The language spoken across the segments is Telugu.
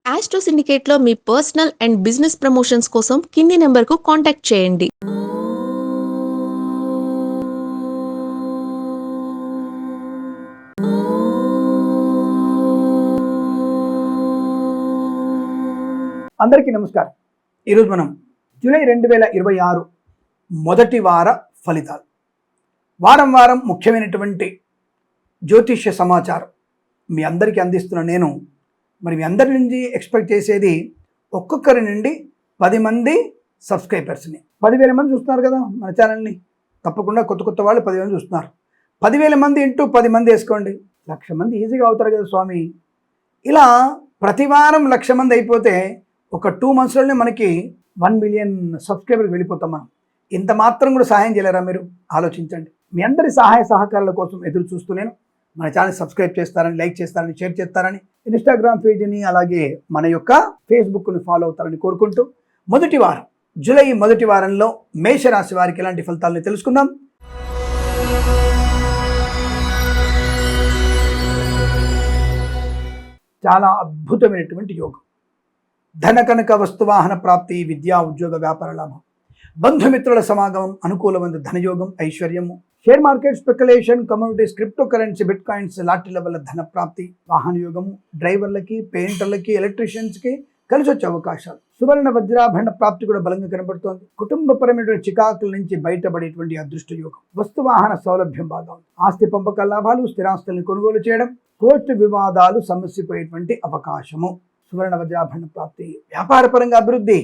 ఆస్ట్రో సిండికేట్లో మీ పర్సనల్ అండ్ బిజినెస్ ప్రమోషన్స్ కోసం కింది నెంబర్కు కాంటాక్ట్ చేయండి. అందరికీ నమస్కారం. ఈరోజు మనం జూలై 2026 మొదటి వార ఫలితాలు, వారం వారం ముఖ్యమైనటువంటి జ్యోతిష్య సమాచారం మీ అందరికీ అందిస్తున్న నేను మీ అందరి నుంచి ఎక్స్పెక్ట్ చేసేది ఒక్కొక్కరి నుండి 10 మంది సబ్స్క్రైబర్స్ని. 10,000 మంది చూస్తున్నారు కదా మన ఛానల్ని. తప్పకుండా కొత్త వాళ్ళు 10,000 చూస్తున్నారు. 10,000 మంది ఇంటూ 10 మంది వేసుకోండి, 1,00,000 మంది ఈజీగా అవుతారు కదా స్వామి. ఇలా ప్రతి వారం 1,00,000 మంది అయిపోతే ఒక 2 monthsలోనే మనకి 1 million సబ్స్క్రైబర్కి వెళ్ళిపోతాం మనం. ఇంత మాత్రం కూడా సహాయం చేయలేరా మీరు? ఆలోచించండి. మీ అందరి సహాయ సహకారాల కోసం ఎదురు చూస్తూ నేను మన ఛానల్ సబ్స్క్రైబ్ చేస్తారని, లైక్ చేస్తారని, షేర్ చేస్తారని, ఇన్స్టాగ్రామ్ పేజీని అలాగే మన యొక్క ఫేస్బుక్ని ఫాలో అవుతారని కోరుకుంటూ మొదటి వారం జూలై మొదటి వారంలో మేషరాశి వారికి ఎలాంటి ఫలితాలను తెలుసుకుందాం. చాలా అద్భుతమైనటువంటి యోగం. ధన కనక వస్తువాహన ప్రాప్తి, విద్యా ఉద్యోగ వ్యాపార లాభం, బంధుమిత్రుల సమాగమం, అనుకూలమైన ధనయోగం, ఐశ్వర్యము, share market speculation, communities, crypto currency, bitcoins, లాటరీల వల్ల ధన ప్రాప్తి, వాహన యోగము, డ్రైవర్లకి, పెయింటర్లకి, ఎలక్ట్రీషియన్స్కి కలిసి వచ్చే అవకాశాలు, సువర్ణ వజ్రాభరణ ప్రాప్తి కూడా బలంగా కనబడుతోంది. కుటుంబపరమైనటువంటి చికాకుల నుంచి బయటపడేటువంటి అదృష్ట యోగం, వస్తువాహన సౌలభ్యం బాగా ఉంది. ఆస్తి పంపక లాభాలు, స్థిరాస్తుల్ని కొనుగోలు చేయడం, కోర్టు వివాదాలు సమస్యపోయేటువంటి అవకాశము, సువర్ణ వజ్రాభరణ ప్రాప్తి, వ్యాపారపరంగా అభివృద్ధి,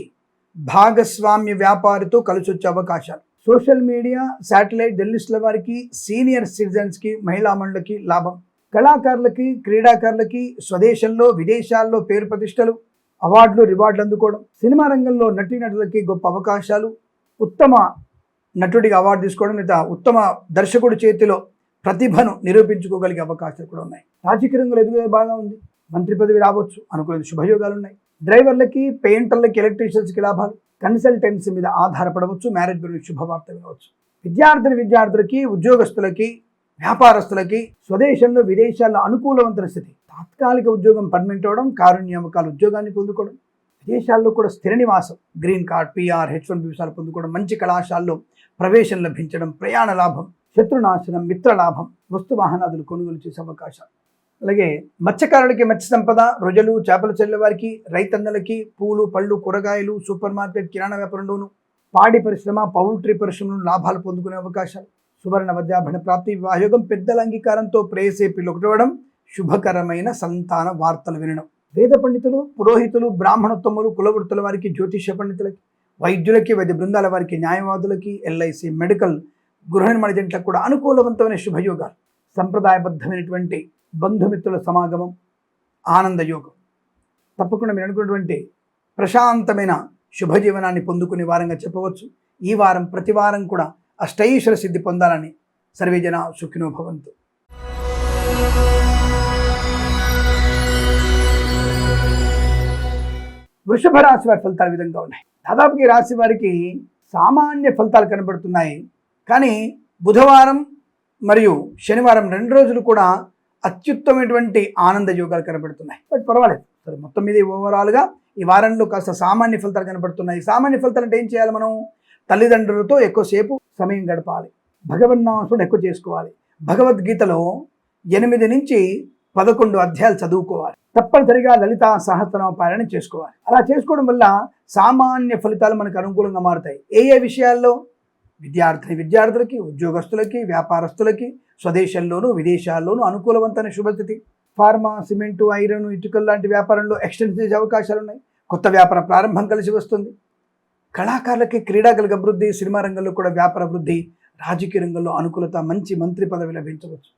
భాగస్వామ్య వ్యాపారితో కలిసి వచ్చే అవకాశాలు, సోషల్ మీడియా, శాటిలైట్ జర్నలిస్టుల వారికి, సీనియర్ సిటిజన్స్కి, మహిళా మండలికి లాభం, కళాకారులకి, క్రీడాకారులకి స్వదేశంలో విదేశాల్లో పేరు ప్రతిష్టలు, అవార్డులు రివార్డులు అందుకోవడం, సినిమా రంగంలో నటీనటులకి గొప్ప అవకాశాలు, ఉత్తమ నటుడిగా అవార్డు తీసుకోవడం లేదా ఉత్తమ దర్శకుడి చేతిలో ప్రతిభను నిరూపించుకోగలిగే అవకాశాలు కూడా ఉన్నాయి. రాజకీయ రంగంలో ఎదుగుదల బాగా ఉంది. మంత్రి పదవి రావచ్చు, అనుకూల శుభయోగాలు ఉన్నాయి. డ్రైవర్లకి, పెయింటర్లకి, ఎలక్ట్రీషియన్స్కి లాభాలు, కన్సల్టెన్సీ మీద ఆధారపడవచ్చు, మ్యారేజ్ గురించి శుభవార్త వినవచ్చు. విద్యార్థులకి, ఉద్యోగస్తులకి, వ్యాపారస్తులకి స్వదేశంలో విదేశాల్లో అనుకూలవంతమైన స్థితి, తాత్కాలిక ఉద్యోగం పర్మనెంట్ అవ్వడం, కారుణ్యమకాల ఉద్యోగాన్ని పొందుకోవడం, విదేశాల్లో కూడా స్థిర నివాసం, గ్రీన్ కార్డ్, పిఆర్, H1B వీసాలు పొందుకోవడం, మంచి కళాశాలలో ప్రవేశం లభించడం, ప్రయాణ లాభం, శత్రునాశనం, మిత్ర లాభం, వస్తు వాహనాదులు కొనుగోలు చేసే అవకాశాలు. అలాగే మత్స్యకారులకి మత్స్య సంపద, రొయ్యలు, చేపల చెల్లె వారికి, రైతన్నలకి పూలు, పళ్ళు, కూరగాయలు, సూపర్ మార్కెట్, కిరాణా వ్యాపారంలోను, పాడి పరిశ్రమ, పౌల్ట్రీ పరిశ్రమలో లాభాలు పొందుకునే అవకాశాలు, సువర్ణ వజ్రాభరణ ప్రాప్తి, వివాహయోగం, పెద్దల అంగీకారంతో ప్రేయసే పిల్లలు ఒకటవడం, శుభకరమైన సంతాన వార్తలు వినడం. వేద పండితులు, పురోహితులు, బ్రాహ్మణోత్తములు, కులవృత్తుల వారికి, జ్యోతిష్య పండితులకి, వైద్యులకి, వైద్య బృందాల వారికి, న్యాయవాదులకి, LIC, మెడికల్, గృహ నిర్మాణ జంటలకు కూడా అనుకూలవంతమైన శుభయోగాలు, సంప్రదాయబద్ధమైనటువంటి బంధుమిత్రుల సమాగమం, ఆనందయోగం. తప్పకుండా మీరు అనుకున్నటువంటి ప్రశాంతమైన శుభజీవనాన్ని పొందుకునే వారంగా చెప్పవచ్చు. ఈ వారం ప్రతి వారం కూడా అష్టైశ్వర సిద్ధి పొందాలని సర్వేజన సుఖినో భవంతు. వృషభ రాశి వారి ఫలితాలు విధంగా ఉన్నాయి. దాదాపుగా ఈ రాశి వారికి సామాన్య ఫలితాలు కనబడుతున్నాయి. కానీ బుధవారం మరియు శనివారం 2 రోజులు కూడా అత్యుత్తమైనటువంటి ఆనంద యోగాలు కనబడుతున్నాయి. బట్ పర్వాలేదు, సరే మొత్తం మీద ఓవరాల్గా ఈ వారంలో కాస్త సామాన్య ఫలితాలు కనబడుతున్నాయి. సామాన్య ఫలితాలు అంటే ఏం చేయాలి? మనం తల్లిదండ్రులతో ఎక్కువసేపు సమయం గడపాలి, భగవన్నామస్మరణ ఎక్కువ చేసుకోవాలి, భగవద్గీతలో 8 నుంచి 11 అధ్యాయాలు చదువుకోవాలి, తప్పనిసరిగా లలితా సహస్రనామ పారాయణ చేసుకోవాలి. అలా చేసుకోవడం వల్ల సామాన్య ఫలితాలు మనకు అనుకూలంగా మారుతాయి. ఏ విషయాల్లో? విద్యార్థులకి, ఉద్యోగస్తులకి, వ్యాపారస్తులకి, స్వదేశంలోనూ విదేశాల్లోనూ అనుకూలవంతమైన శుభస్థితి, ఫార్మా, సిమెంటు, ఐరన్, ఇటుకలు లాంటి వ్యాపారంలో ఎక్స్టెన్షన్ చేసే అవకాశాలు ఉన్నాయి. కొత్త వ్యాపార ప్రారంభం కలిసి వస్తుంది. కళాకారులకి, క్రీడాకారులకు అభివృద్ధి, సినిమా రంగంలో కూడా వ్యాపార అభివృద్ధి, రాజకీయ రంగంలో అనుకూలత, మంచి మంత్రి పదవి లభించవచ్చు.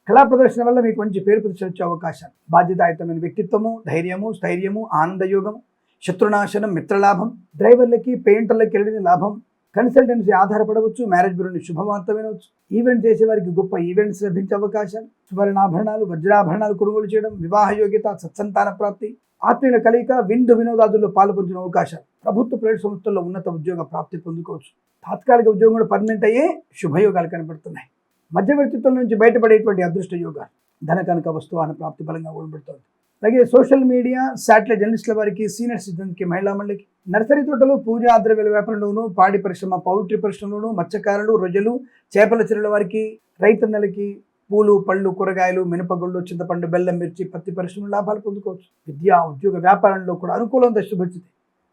కళా ప్రదర్శన వల్ల మీకు మంచి పేరు ప్రతిష్ట వచ్చే అవకాశాలు, బాధ్యతాయుతమైన వ్యక్తిత్వము, ధైర్యము, స్థైర్యము, ఆనందయోగం, శత్రునాశనం, మిత్రలాభం, డ్రైవర్లకి, పెయింటర్లకి వెళ్ళిన లాభం, కన్సల్టెన్సీ ఆధారపడవచ్చు, మ్యారేజ్ గురించి శుభవార్త వినవచ్చు, ఈవెంట్ చేసే వారికి గొప్ప ఈవెంట్స్ లభించే అవకాశాలు, సువర్ణాభరణాలు, వజ్రాభరణాలు కొనుగోలు చేయడం, వివాహ యోగ్యత, సత్సంతాన ప్రాప్తి, ఆత్మీయుల కలయిక, విందు వినోదాదుల్లో పాల్పొందిన అవకాశాలు, ప్రభుత్వ ప్రైవేట్ సంస్థల్లో ఉన్నత ఉద్యోగ ప్రాప్తి పొందుకోవచ్చు, తాత్కాలిక ఉద్యోగం కూడా పర్మనెంట్ అయ్యే శుభయోగాలు కనబడుతున్నాయి. మధ్యవర్తిత్వం నుంచి బయటపడేటువంటి అదృష్ట యోగాలు, ధన కనుక వస్తువాహన ప్రాప్తి బలంగా కనబడుతోంది. అలాగే సోషల్ మీడియా శాటిలైట్ జర్నలిస్టుల వారికి, సీనియర్ సిటిజన్కి, మహిళా మండలికి, నర్సరీ తోటలు, పూజా ద్రవ్యాల వ్యాపారంలోను, పాడి పరిశ్రమ, పౌల్ట్రీ పరిశ్రమలోను, మత్స్యకారులు, రొయ్యలు, చేపల చెరువుల వారికి, రైతన్నలకి, పూలు, పళ్ళు, కూరగాయలు, మినపగుళ్ళు, చింతపండు, బెల్లం, మిర్చి, పత్తి పరిశ్రమ లాభాలు పొందుకోవచ్చు. విద్యా, ఉద్యోగ, వ్యాపారంలో కూడా అనుకూలంగా శుభచితి.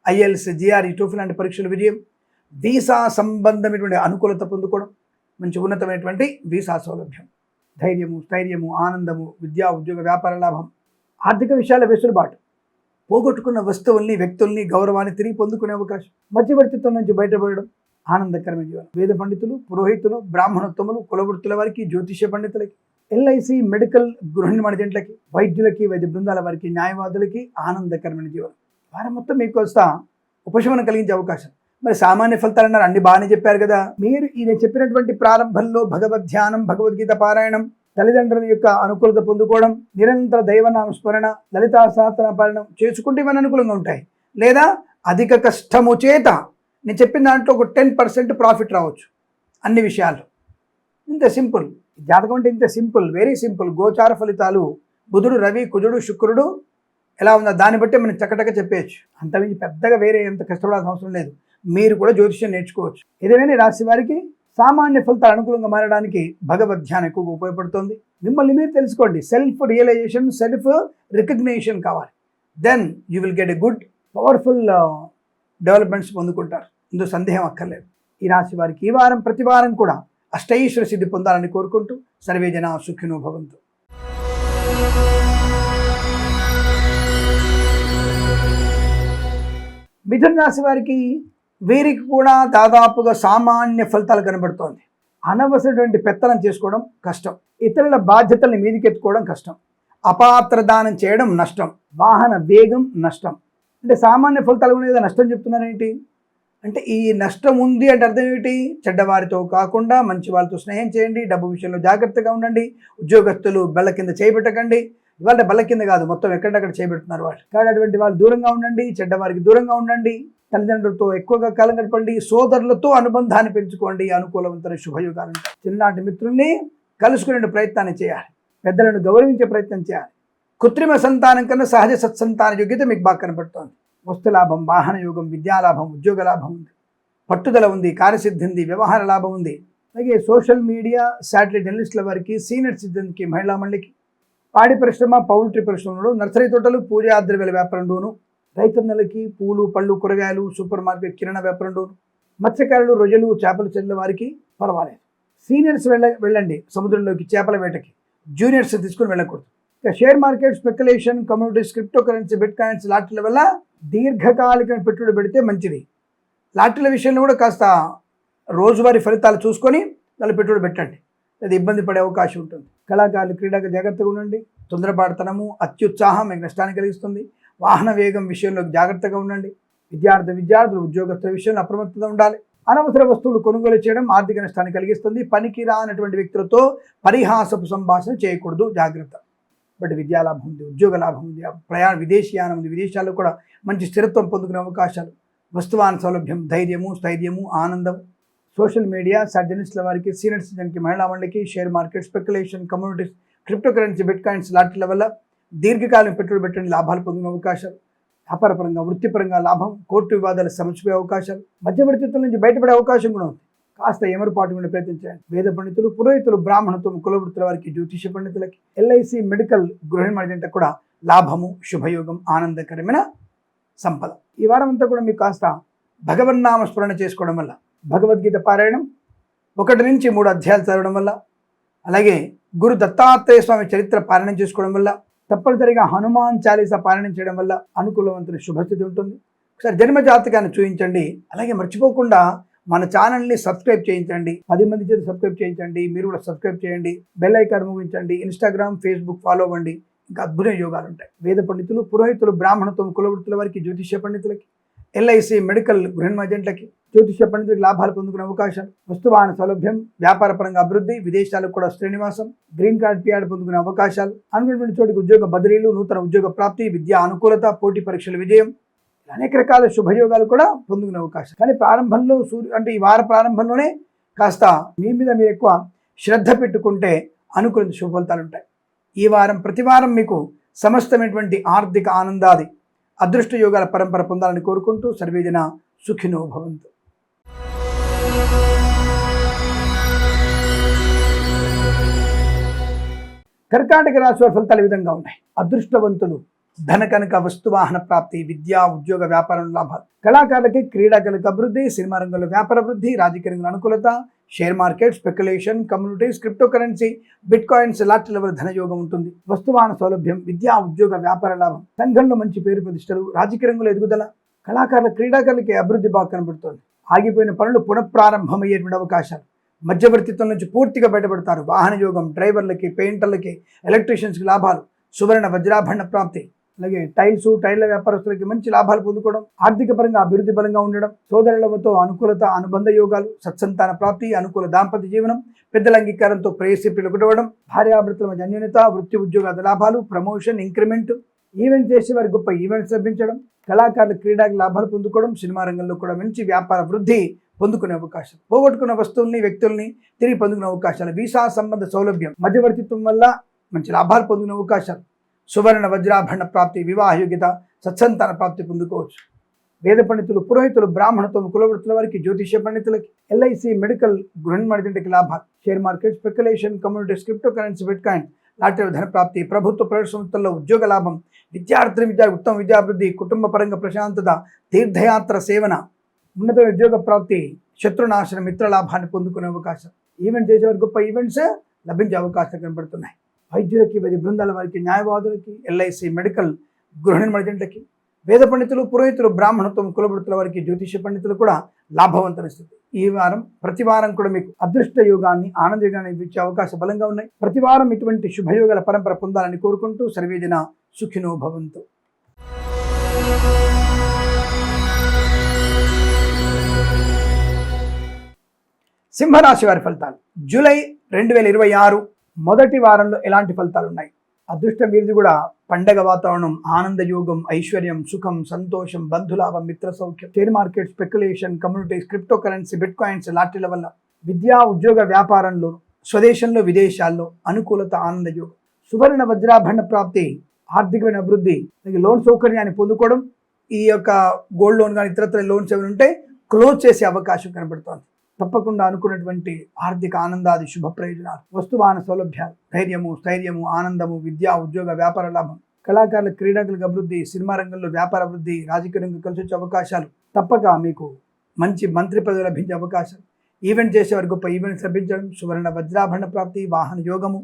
ఐఎల్స్, జిఆర్ఈ, టోఫెల్ లాంటి పరీక్షల విజయం, వీసా సంబంధమైనటువంటి అనుకూలత పొందుకోవడం, మంచి ఉన్నతమైనటువంటి వీసా సౌలభ్యం, ధైర్యము, స్థైర్యము, ఆనందము, విద్యా, ఉద్యోగ, వ్యాపార లాభం, ఆర్థిక విషయాల వెసులుబాటు, పోగొట్టుకున్న వస్తువుల్ని, వ్యక్తుల్ని, గౌరవాన్ని తిరిగి పొందుకునే అవకాశం, మధ్యవర్తిత్వం నుంచి బయటపడడం, ఆనందకరమైన జీవనం. వేద పండితులు, పురోహితులు, బ్రాహ్మణోత్తములు, కులవృత్తుల వారికి, జ్యోతిష్య పండితులకి, ఎల్ఐసి, మెడికల్, గృహ నిర్మాణ జంటలకి, వైద్యులకి, వైద్య బృందాల వారికి, న్యాయవాదులకి ఆనందకరమైన జీవనం. వారం మొత్తం మీకు వస్తా ఉపశమనం కలిగించే అవకాశం. మరి సామాన్య ఫలితాలు అన్నారు, అన్ని బాగానే చెప్పారు కదా. మీరు ఈయన చెప్పినటువంటి ప్రారంభంలో భగవద్ ధ్యానం, భగవద్గీత పారాయణం, తల్లిదండ్రుల యొక్క అనుకూలత పొందుకోవడం, నిరంతర దైవనామ స్మరణ, లలితా సహస్రనామ పారాయణం చేసుకుంటే ఇవన్నీ అనుకూలంగా ఉంటాయి. లేదా అధిక కష్టము చేత నేను చెప్పిన దాంట్లో ఒక 10% ప్రాఫిట్ రావచ్చు అన్ని విషయాలు. ఇంత సింపుల్ జాతకం అంటే, ఇంత సింపుల్, వెరీ సింపుల్. గోచార ఫలితాలు బుధుడు, రవి, కుజుడు, శుక్రుడు ఎలా ఉందో దాన్ని బట్టి మనం చక్కటక్క చెప్పేయచ్చు. అంతమించి పెద్దగా వేరే ఎంత కష్టపడాల్సిన అవసరం లేదు. మీరు కూడా జ్యోతిష్యం నేర్చుకోవచ్చు. ఏదైనా రాశి వారికి సామాన్య ఫలితాలు అనుకూలంగా మారడానికి భగవద్ ధ్యానం ఎక్కువగా ఉపయోగపడుతుంది. మిమ్మల్ని మీరు తెలుసుకోండి. సెల్ఫ్ రియలైజేషన్, సెల్ఫ్ రికగ్నిషన్ కావాలి. Then you will get a good powerful developments పొందుకుంటారు. ఇందులో సందేహం అక్కర్లేదు. ఈ రాశి వారికి ఈ వారం ప్రతి వారం కూడా అష్టైశ్వర సిద్ధి పొందాలని కోరుకుంటూ సర్వే జనా సుఖినో భవంతు. మిథున రాశి వారికి వీరికి కూడా దాదాపుగా సామాన్య ఫలితాలు కనబడుతోంది. అనవసరమైనటువంటి పెత్తనం చేసుకోవడం కష్టం, ఇతరుల బాధ్యతల్ని మీదికెత్తుకోవడం కష్టం, అపాత్ర దానం చేయడం నష్టం, వాహన వేగం నష్టం. అంటే సామాన్య ఫలితాలు కూడా నష్టం చెప్తున్నారేంటి అంటే, ఈ నష్టం ఉంది అంటే అర్థం ఏమిటి? చెడ్డవారితో కాకుండా మంచి వాళ్ళతో స్నేహం చేయండి, డబ్బు విషయంలో జాగ్రత్తగా ఉండండి, ఉద్యోగస్తులు బల్ల కింద చేయబెట్టకండి. ఇవాళ బల్ల కింద కాదు, మొత్తం ఎక్కడెక్కడ చేయబెడుతున్నారు వాళ్ళు. కానీ అటువంటి వాళ్ళు దూరంగా ఉండండి, చెడ్డవారికి దూరంగా ఉండండి, తల్లిదండ్రులతో ఎక్కువగా కాలం గడపండి, సోదరులతో అనుబంధాన్ని పెంచుకోండి. అనుకూలవంతమైన శుభయోగాలు ఉంటాయి. చిన్ననాటి మిత్రుల్ని కలుసుకునే ప్రయత్నాన్ని చేయాలి, పెద్దలను గౌరవించే ప్రయత్నం చేయాలి. కృత్రిమ సంతానం కన్నా సహజ సత్సంతాన యోగ్యత మీకు బాగా కనపడుతోంది. వస్తు లాభం, వాహన యోగం, విద్యాలాభం, ఉద్యోగ లాభం ఉంది, పట్టుదల ఉంది, కార్యసిద్ధి ఉంది, వ్యవహార లాభం ఉంది. అలాగే సోషల్ మీడియా శాటిలైట్ జర్నలిస్టుల వారికి, సీనియర్ సిటిజన్కి, మహిళా మండలికి, పాడి పరిశ్రమ, పౌల్ట్రీ పరిశ్రమలో, నర్సరీ తోటలు, పూజా ద్రవ్యాల వ్యాపారంలోను, రైతన్నలకి, పూలు, పళ్ళు, కూరగాయలు, సూపర్ మార్కెట్, కిరాణా వ్యాపారంలోను, మత్స్యకారులు, రొయ్యలు, చేపల చెరువుల వారికి పర్వాలేదు. సీనియర్స్ వెళ్ళండి సముద్రంలోకి చేపల వేటకి, జూనియర్స్ తీసుకుని వెళ్ళకూడదు. ఇక share market, speculation, communities, crypto currency, bitcoins, లాటరీల వల్ల దీర్ఘకాలిక పెట్టుబడి పెడితే మంచిది. లాటరీల విషయంలో కూడా కాస్త రోజువారీ ఫలితాలు చూసుకొని వాళ్ళు పెట్టుబడి పెట్టండి, అది ఇబ్బంది పడే అవకాశం ఉంటుంది. కళాకారులు, క్రీడాకు జాగ్రత్తగా ఉండండి. తొందరపాటుతనము, అత్యుత్సాహం మీకు నష్టాన్ని కలిగిస్తుంది. వాహన వేగం విషయంలో జాగ్రత్తగా ఉండండి. విద్యార్థులు, ఉద్యోగస్తుల విషయంలో అప్రమత్తత ఉండాలి. అనవసర వస్తువులు కొనుగోలు చేయడం ఆర్థిక నష్టాన్ని కలిగిస్తుంది. పనికి రానటువంటి వ్యక్తులతో పరిహాసపు సంభాషణ చేయకూడదు, జాగ్రత్త. బట్ విద్యాలాభం ఉంది, ఉద్యోగ లాభం ఉంది, విదేశీయానం ఉంది, విదేశాల్లో కూడా మంచి స్థిరత్వం పొందుకునే అవకాశాలు, వస్తువాన సౌలభ్యం, ధైర్యము, స్థైర్యము, ఆనందం. సోషల్ మీడియా జర్నలిస్టుల వారికి, సీనియర్ సిటిజన్కి, మహిళా మండలికి, share market, speculation, communities, crypto currency, bitcoins, లాటరీల వల్ల దీర్ఘకాలం పెట్టుబడి పెట్టండి, లాభాలు పొందుకునే అవకాశాలు. వ్యాపారపరంగా, వృత్తిపరంగా లాభం, కోర్టు వివాదాలు సమసిపోయే అవకాశాలు, మధ్యవర్తిత్వం నుంచి బయటపడే అవకాశం కూడా ఉంది. కాస్త ఎమరుపాటు ఉండే ప్రయత్నించండి. వేద పండితులు, పురోహితులు, బ్రాహ్మణత్వం, కులవృత్తుల వారికి, జ్యోతిష పండితులకి, ఎల్ఐసి, మెడికల్, గృహ నిర్మాణ జంట కూడా లాభము, శుభయోగం, ఆనందకరమైన సంపద. ఈ వారం అంతా కూడా మీకు కాస్త భగవన్నామ స్మరణ చేసుకోవడం వల్ల, భగవద్గీత పారాయణం 1 నుంచి 3 అధ్యాయాలు చదవడం వల్ల, అలాగే గురు దత్తాత్రేయ స్వామి చరిత్ర పారాయణం చేసుకోవడం వల్ల, తప్పనిసరిగా హనుమాన్ చాలీసా పారాయణం చేయడం వల్ల అనుకూలవంతుని శుభస్థితి ఉంటుంది. ఒకసారి జన్మ జాతకాన్ని చూపించండి. అలాగే మర్చిపోకుండా మన ఛానల్ని సబ్స్క్రైబ్ చేయించండి, 10 మంది చేత సబ్స్క్రైబ్ చేయించండి. మీరు కూడా సబ్స్క్రైబ్ చేయండి, బెల్ ఐకాన్ ముగించండి, ఇన్స్టాగ్రామ్, ఫేస్బుక్ ఫాలో అవ్వండి. ఇంకా అద్భుతమైన యోగాలు ఉంటాయి. వేద పండితులు, పురోహితులు, బ్రాహ్మణత్వం, కులవృత్తుల వారికి, జ్యోతిష్య పండితులకి, ఎల్ఐసి, మెడికల్, గృహ ఏజెంట్లకి, జ్యోతిష్య పండితులకి లాభాలు పొందుకునే అవకాశాలు, వస్తువాహన సౌలభ్యం, వ్యాపారపరంగా అభివృద్ధి, విదేశాలకు కూడా శ్రీనివాసం, గ్రీన్ కార్డ్, పిఆర్ పొందుకునే అవకాశాలు, అనుకున్నటువంటి చోటికి ఉద్యోగ బదిలీలు, నూతన ఉద్యోగ ప్రాప్తి, విద్యా అనుకూలత, పోటీ పరీక్షల విజయం, అనేక రకాల శుభయోగాలు కూడా పొందుకునే అవకాశం. కానీ ప్రారంభంలో అంటే ఈ వార ప్రారంభంలోనే కాస్త మీ మీద మీరు ఎక్కువ శ్రద్ధ పెట్టుకుంటే అనుకూల శుభ ఫలితాలు ఉంటాయి. ఈ వారం ప్రతి వారం మీకు సమస్తమైనటువంటి ఆర్థిక ఆనందాది అదృష్ట యోగాల పరంపర పొందాలని కోరుకుంటూ సర్వేజన సుఖినో భవంతు. కర్కాటక రాశి వారి ఫలితాలు ఈ విధంగా ఉన్నాయి. అదృష్టవంతులు, ధన కనుక వస్తువాహన ప్రాప్తి, విద్యా ఉద్యోగ వ్యాపారం లాభాలు, కళాకారులకి క్రీడాకారులకు అభివృద్ధి, సినిమా రంగంలో వ్యాపార వృద్ధి, రాజకీయ రంగంలో అనుకూలత, share market, speculation, communities, crypto currency, bitcoins, lottery level ధనయోగం ఉంటుంది. వస్తువాహన సౌలభ్యం, విద్యా ఉద్యోగ వ్యాపార లాభం, సంఘంలో మంచి పేరు ప్రతిష్టలు, రాజకీయ రంగంలో ఎదుగుదల, కళాకారుల క్రీడాకారులకి అభివృద్ధి బాగా కనబడుతోంది. ఆగిపోయిన పనులు పునఃప్రారంభమయ్యేటువంటి అవకాశాలు, మధ్యవర్తిత్వం నుంచి పూర్తిగా బయటపడతారు. వాహన యోగం, డ్రైవర్లకి, పెయింటర్లకి, ఎలక్ట్రీషియన్స్కి లాభాలు, సువర్ణ వజ్రాభరణ ప్రాప్తి, అలాగే టైర్ల వ్యాపారస్తులకి మంచి లాభాలు పొందుకోవడం, ఆర్థిక పరంగా అభివృద్ధి బలంగా ఉండడం, సోదరులతో అనుకూలత, అనుబంధ యోగాలు, సత్సంతాన ప్రాప్తి, అనుకూల దాంపత్య జీవనం, పెద్దల అంగీకారంతో ప్రేయసి పిలుపుడవడం, భార్యాభర్తల మధ్య అన్యోన్యత, వృత్తి ఉద్యోగాల లాభాలు, ప్రమోషన్, ఇంక్రిమెంట్, ఈవెంట్ చేసే వారి గొప్ప ఈవెంట్స్ లభించడం, కళాకారుల క్రీడాకి లాభాలు పొందుకోవడం, సినిమా రంగంలో కూడా మంచి వ్యాపార వృద్ధి పొందుకునే అవకాశం, పోగొట్టుకున్న వస్తువుల్ని, వ్యక్తుల్ని తిరిగి పొందుకునే అవకాశాలు, వీసా సంబంధ సౌలభ్యం, మధ్యవర్తిత్వం వల్ల మంచి లాభాలు పొందుకునే అవకాశాలు, సువర్ణ వజ్రాభరణ ప్రాప్తి, వివాహ యోగ్యత, సత్సంతాన ప్రాప్తి పొందుకోవచ్చు. వేద పండితులు, పురోహితులు, బ్రాహ్మణత్వం, కులవృత్తుల వారికి, జ్యోతిష్య పండితులకి, ఎల్ఐసి, మెడికల్, గృహ నిర్మాణకి లాభాలు, share market, speculation, communities, crypto currency, bit coin, lottery ధన ప్రాప్తి, ప్రభుత్వ ప్రైవేట్ సంస్థల్లో ఉద్యోగ లాభం, ఉత్తమ విద్యాభివృద్ధి, కుటుంబ పరంగా ప్రశాంతత, తీర్థయాత్ర సేవన, ఉన్నత ఉద్యోగ ప్రాప్తి, శత్రునాశన, మిత్ర లాభాన్ని పొందుకునే అవకాశం, ఈవెంట్ చేసేవారి గొప్ప ఈవెంట్స్ లభించే అవకాశాలు కనబడుతున్నాయి. వైద్యులకి, వైద్య బృందాల వారికి, న్యాయవాదులకి, ఎల్ఐసి, మెడికల్, గృహ నిర్మాణకి, వేద పండితులు, పురోహితులు, బ్రాహ్మణత్వం, కులవృత్తుల వారికి, జ్యోతిష్య పండితులు కూడా లాభవంతమైన స్థితి. ఈ వారం ప్రతి వారం కూడా మీకు అదృష్ట యోగాన్ని, ఆనంద యోగాన్ని ఇచ్చే అవకాశం బలంగా ఉన్నాయి. ప్రతి వారం ఇటువంటి శుభయోగాల పరంపర పొందాలని కోరుకుంటూ సర్వేజన సుఖినో భవంతు. సింహరాశి వారి ఫలితాలు జూలై 2026 మొదటి వారంలో ఎలాంటి ఫలితాలు ఉన్నాయి? అదృష్టం వీరిది కూడా పండగ వాతావరణం, ఆనంద యోగం, ఐశ్వర్యం, సుఖం, సంతోషం, బంధులాభం, మిత్ర సౌఖ్యం, share market, speculation, communities, crypto currency, bitcoins, లాటరీల వల్ల విద్యా ఉద్యోగ వ్యాపారంలో, స్వదేశంలో, విదేశాల్లో అనుకూలత, ఆనంద యోగం, సువర్ణ వజ్రాభరణ ప్రాప్తి, ఆర్థికమైన అభివృద్ధి, లోన్ సౌకర్యాన్ని పొందుకోవడం, ఈ యొక్క గోల్డ్ లోన్ కానీ ఇతరత్ర లోన్స్ ఏమైనా ఉంటే క్లోజ్ చేసే అవకాశం కనబడుతోంది. తప్పకుండా అనుకున్నటువంటి ఆర్థిక ఆనందాది శుభ ప్రయోజనాలు, వస్తువాహన సౌలభ్యాలు, ధైర్యము, స్థైర్యము, ఆనందము, విద్యా ఉద్యోగ వ్యాపార లాభం, కళాకారుల క్రీడాకులకు అభివృద్ధి, సినిమా రంగంలో వ్యాపార అభివృద్ధి, రాజకీయ రంగం కలిసి వచ్చే అవకాశాలు, తప్పక మీకు మంచి మంత్రి పదవి లభించే అవకాశం, ఈవెంట్ చేసేవారి గొప్ప ఈవెంట్స్ లభించడం, సువర్ణ వజ్రాభరణ ప్రాప్తి, వాహన యోగము,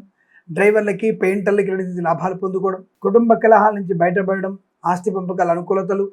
డ్రైవర్లకి, పెయింటర్లకి లాభాలు పొందుకోవడం, కుటుంబ కలహాల నుంచి బయటపడడం, ఆస్తి పంపకాల అనుకూలతలు,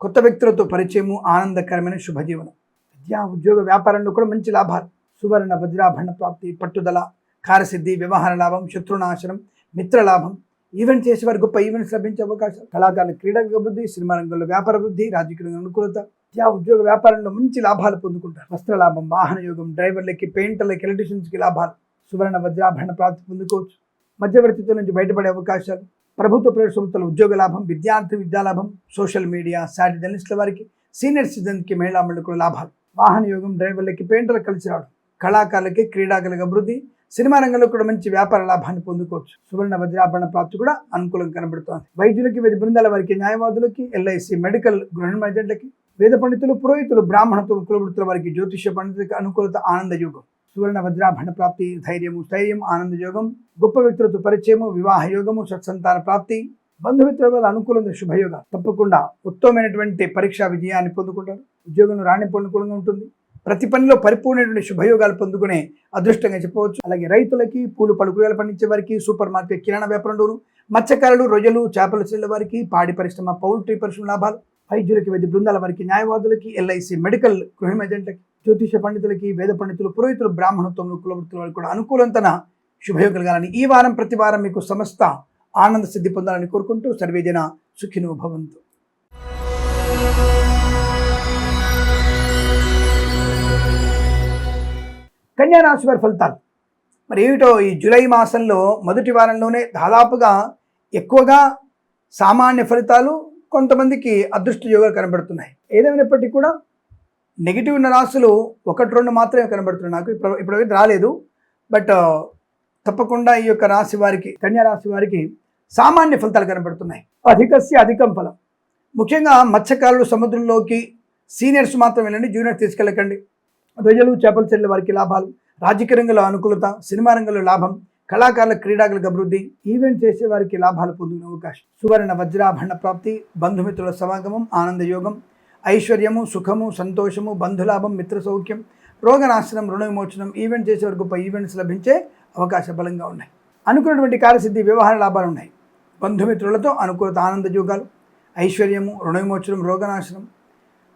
కొత్త వ్యక్తులతో పరిచయము, ఆనందకరమైన శుభజీవనం, విద్యా ఉద్యోగ వ్యాపారంలో కూడా మంచి లాభాలు, సువర్ణ వజ్రాభరణ ప్రాప్తి, పట్టుదల, కార్యసిద్ధి, వ్యవహార లాభం, శత్రునాశనం, మిత్ర లాభం, ఈవెంట్ చేసే వారి గొప్ప ఈవెంట్స్ లభించే అవకాశం, కళాకారుల క్రీడల అభివృద్ధి, సినిమా రంగంలో వ్యాపార వృద్ధి, రాజకీయ రంగం అనుకూలత, విద్యా ఉద్యోగ వ్యాపారంలో మంచి లాభాలు పొందుకుంటారు. వస్త్ర లాభం, వాహన యోగం, డ్రైవర్లకి, పెయింటర్లకి, ఎలక్ట్రీషియన్స్కి లాభాలు, సువర్ణ వజ్రాభరణ ప్రాప్తి పొందుకోవచ్చు. మధ్యవర్తిత్వం నుంచి బయటపడే అవకాశాలు, ప్రభుత్వ ప్రైవేట్ సంస్థల ఉద్యోగ లాభం, విద్యాలాభం, సోషల్ మీడియా, సాటి జర్నలిస్టుల వారికి, సీనియర్ సిటిజన్కి, మహిళా మండలికి లాభాలు, వాహన యోగం, డ్రైవర్లకి, పెయింటర్లకు కలిసి రావడం, కళాకారులకి, క్రీడాకులకు అభివృద్ధి, సినిమా రంగంలో కూడా మంచి వ్యాపార లాభాన్ని పొందుకోవచ్చు. సువర్ణ వజ్రాభరణ ప్రాప్తి కూడా అనుకూలంగా కనబడుతోంది. వైద్యులకి, వైద్య బృందాల వారికి, న్యాయవాదులకి, ఎల్ఐసి, మెడికల్, గృహ నిర్మాణకి, వేద పండితులు, పురోహితులు, బ్రాహ్మణత్వం, కులవృత్తుల వారికి, జ్యోతిష్య పండితులకి అనుకూలత, ఆనంద యోగం, సువర్ణ వజ్రాభరణ ప్రాప్తి, ధైర్యము, స్థైర్యం, ఆనంద యోగం, గొప్ప వ్యక్తులతో పరిచయము, వివాహ యోగము, సత్సంతాన ప్రాప్తి, బంధుమిత్రుల వల్ల అనుకూలంగా శుభయోగ, తప్పకుండా ఉత్తమమైనటువంటి పరీక్షా విజయాన్ని పొందుకుంటారు. ఉద్యోగంలో రాణింపు అనుకూలంగా ఉంటుంది. ప్రతి పనిలో పరిపూర్ణమైనటువంటి శుభయోగాలు పొందుకునే అదృష్టంగా చెప్పవచ్చు. అలాగే రైతులకి, పూలు పలుకురాలు పండించే వారికి, సూపర్ మార్కెట్, కిరాణా వ్యాపారంలోను, మత్స్యకారులు, రొయ్యలు, చేపల చెల్లెల వారికి, పాడి పరిశ్రమ, పౌల్ట్రీ పరిశ్రమ లాభాలు, వైద్యులకి, వైద్య బృందాల వారికి, న్యాయవాదులకి, ఎల్ఐసి, మెడికల్, గృహ ఏజెంట్లకి, జ్యోతిష పండితులకి, వేద పండితులు, పురోహితులు, బ్రాహ్మణత్వంలో, కులవృత్తుల వారికి కూడా అనుకూలంతన శుభయోగం కలగాలని ఈ వారం ప్రతి వారం మీకు సమస్త ఆనంద సిద్ధి పొందాలని కోరుకుంటూ సర్వేజన సుఖినో భవంతు. కన్యా రాశి వారి ఫలితాలు మరి ఏమిటో? ఈ జూలై మాసంలో మొదటి వారంలోనే దాదాపుగా ఎక్కువగా సామాన్య ఫలితాలు, కొంతమందికి అదృష్ట యోగాలు కనబడుతున్నాయి. ఏదేమైనప్పటికీ కూడా నెగిటివ్ ఉన్న రాశులు 1-2 మాత్రమే కనబడుతున్నాయి. నాకు ఇప్పటివరకు రాలేదు. బట్ తప్పకుండా ఈ యొక్క రాశి వారికి, కన్యా రాశి వారికి సామాన్య ఫలితాలు కనబడుతున్నాయి. అధికస్య అధికం ఫలం. ముఖ్యంగా మత్స్యకారులు సముద్రంలోకి సీనియర్స్ మాత్రం వెళ్ళండి, జూనియర్స్ తీసుకెళ్ళకండి. రొయ్యలు చేపలు చెల్లె వారికి లాభాలు, రాజకీయ రంగంలో అనుకూలత, సినిమా రంగంలో లాభం, కళాకారుల క్రీడాకులకు అభివృద్ధి, ఈవెంట్ చేసే వారికి లాభాలు పొందుకునే అవకాశం, సువర్ణ వజ్రాభరణ ప్రాప్తి, బంధుమిత్రుల సమాగమం, ఆనందయోగం, ఐశ్వర్యము, సుఖము, సంతోషము, బంధులాభం, మిత్ర సౌఖ్యం, రోగనాశనం, రుణ విమోచనం, ఈవెంట్ చేసే వరకు గొప్ప ఈవెంట్స్ లభించే అవకాశ బలంగా ఉన్నాయి. అనుకున్నటువంటి కార్యసిద్ధి, వ్యవహార లాభాలు ఉన్నాయి. బంధుమిత్రులతో అనుకూలత, ఆనందయోగాలు, ఐశ్వర్యము, రుణ విమోచనం, రోగనాశనం,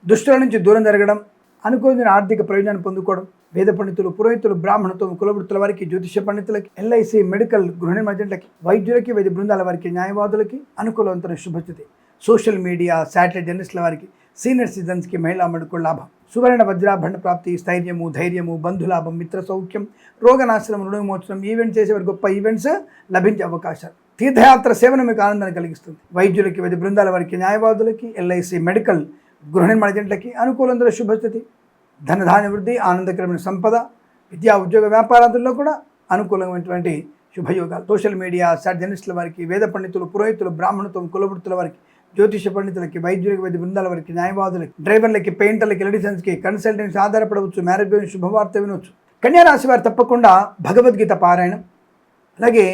దుష్టుల నుంచి దూరం జరగడం, అనుకూలమైన ఆర్థిక ప్రయోజనాన్ని పొందుకోవడం, వేద పండితులు, పురోహితులు, బ్రాహ్మణత్వం, కులవృత్తుల వారికి, జ్యోతిష పండితులకి, ఎల్ఐసి, మెడికల్, గృహ నిర్మాణకి, వైద్యులకి, వైద్య బృందాల వారికి, న్యాయవాదులకి అనుకూలవంతమైన శుభస్థితి. సోషల్ మీడియా, శాటిలైట్ జర్నలిస్టుల వారికి, సీనియర్ సిటిజన్స్కి, మహిళా మడుకుల లాభం, సువర్ణ వజ్రాభరణ ప్రాప్తి, స్థైర్యము, ధైర్యము, బంధులాభం, మిత్ర సౌఖ్యం, రోగనాశనం, రుణ విమోచనం, ఈవెంట్ చేసేవారు గొప్ప ఈవెంట్స్ లభించే అవకాశాలు. తీర్థయాత్ర సేవన మీకు ఆనందాన్ని కలిగిస్తుంది. వైద్యులకి, వైద్య బృందాల వారికి, న్యాయవాదులకి, ఎల్ఐసి, మెడికల్, గృహ నిర్మాణ ఏజెంట్లకి అనుకూలమైన శుభస్థితి. ధనధాన్య వృద్ధి, ఆనందకరమైన సంపద, విద్యా ఉద్యోగ వ్యాపారాదుల్లో కూడా అనుకూలమైనటువంటి శుభయోగాలు. సోషల్ మీడియా, శాట్ జర్నలిస్టుల వారికి, వేద పండితులు, పురోహితులు, బ్రాహ్మణత్వం, కులవృత్తుల వారికి, జ్యోతిష పండితులకి, వైద్యులకి, వైద్య బృందాల వారికి, న్యాయవాదులకి, డ్రైవర్లకి, పెయింటర్లకి, ఎలక్ట్రీషియన్స్కి, కన్సల్టెంట్స్ ఆధారపడవచ్చు, మ్యారేజ్ అయిన శుభవార్త వినవచ్చు. కన్యారాశి వారు తప్పకుండా భగవద్గీత పారాయణం, అలాగే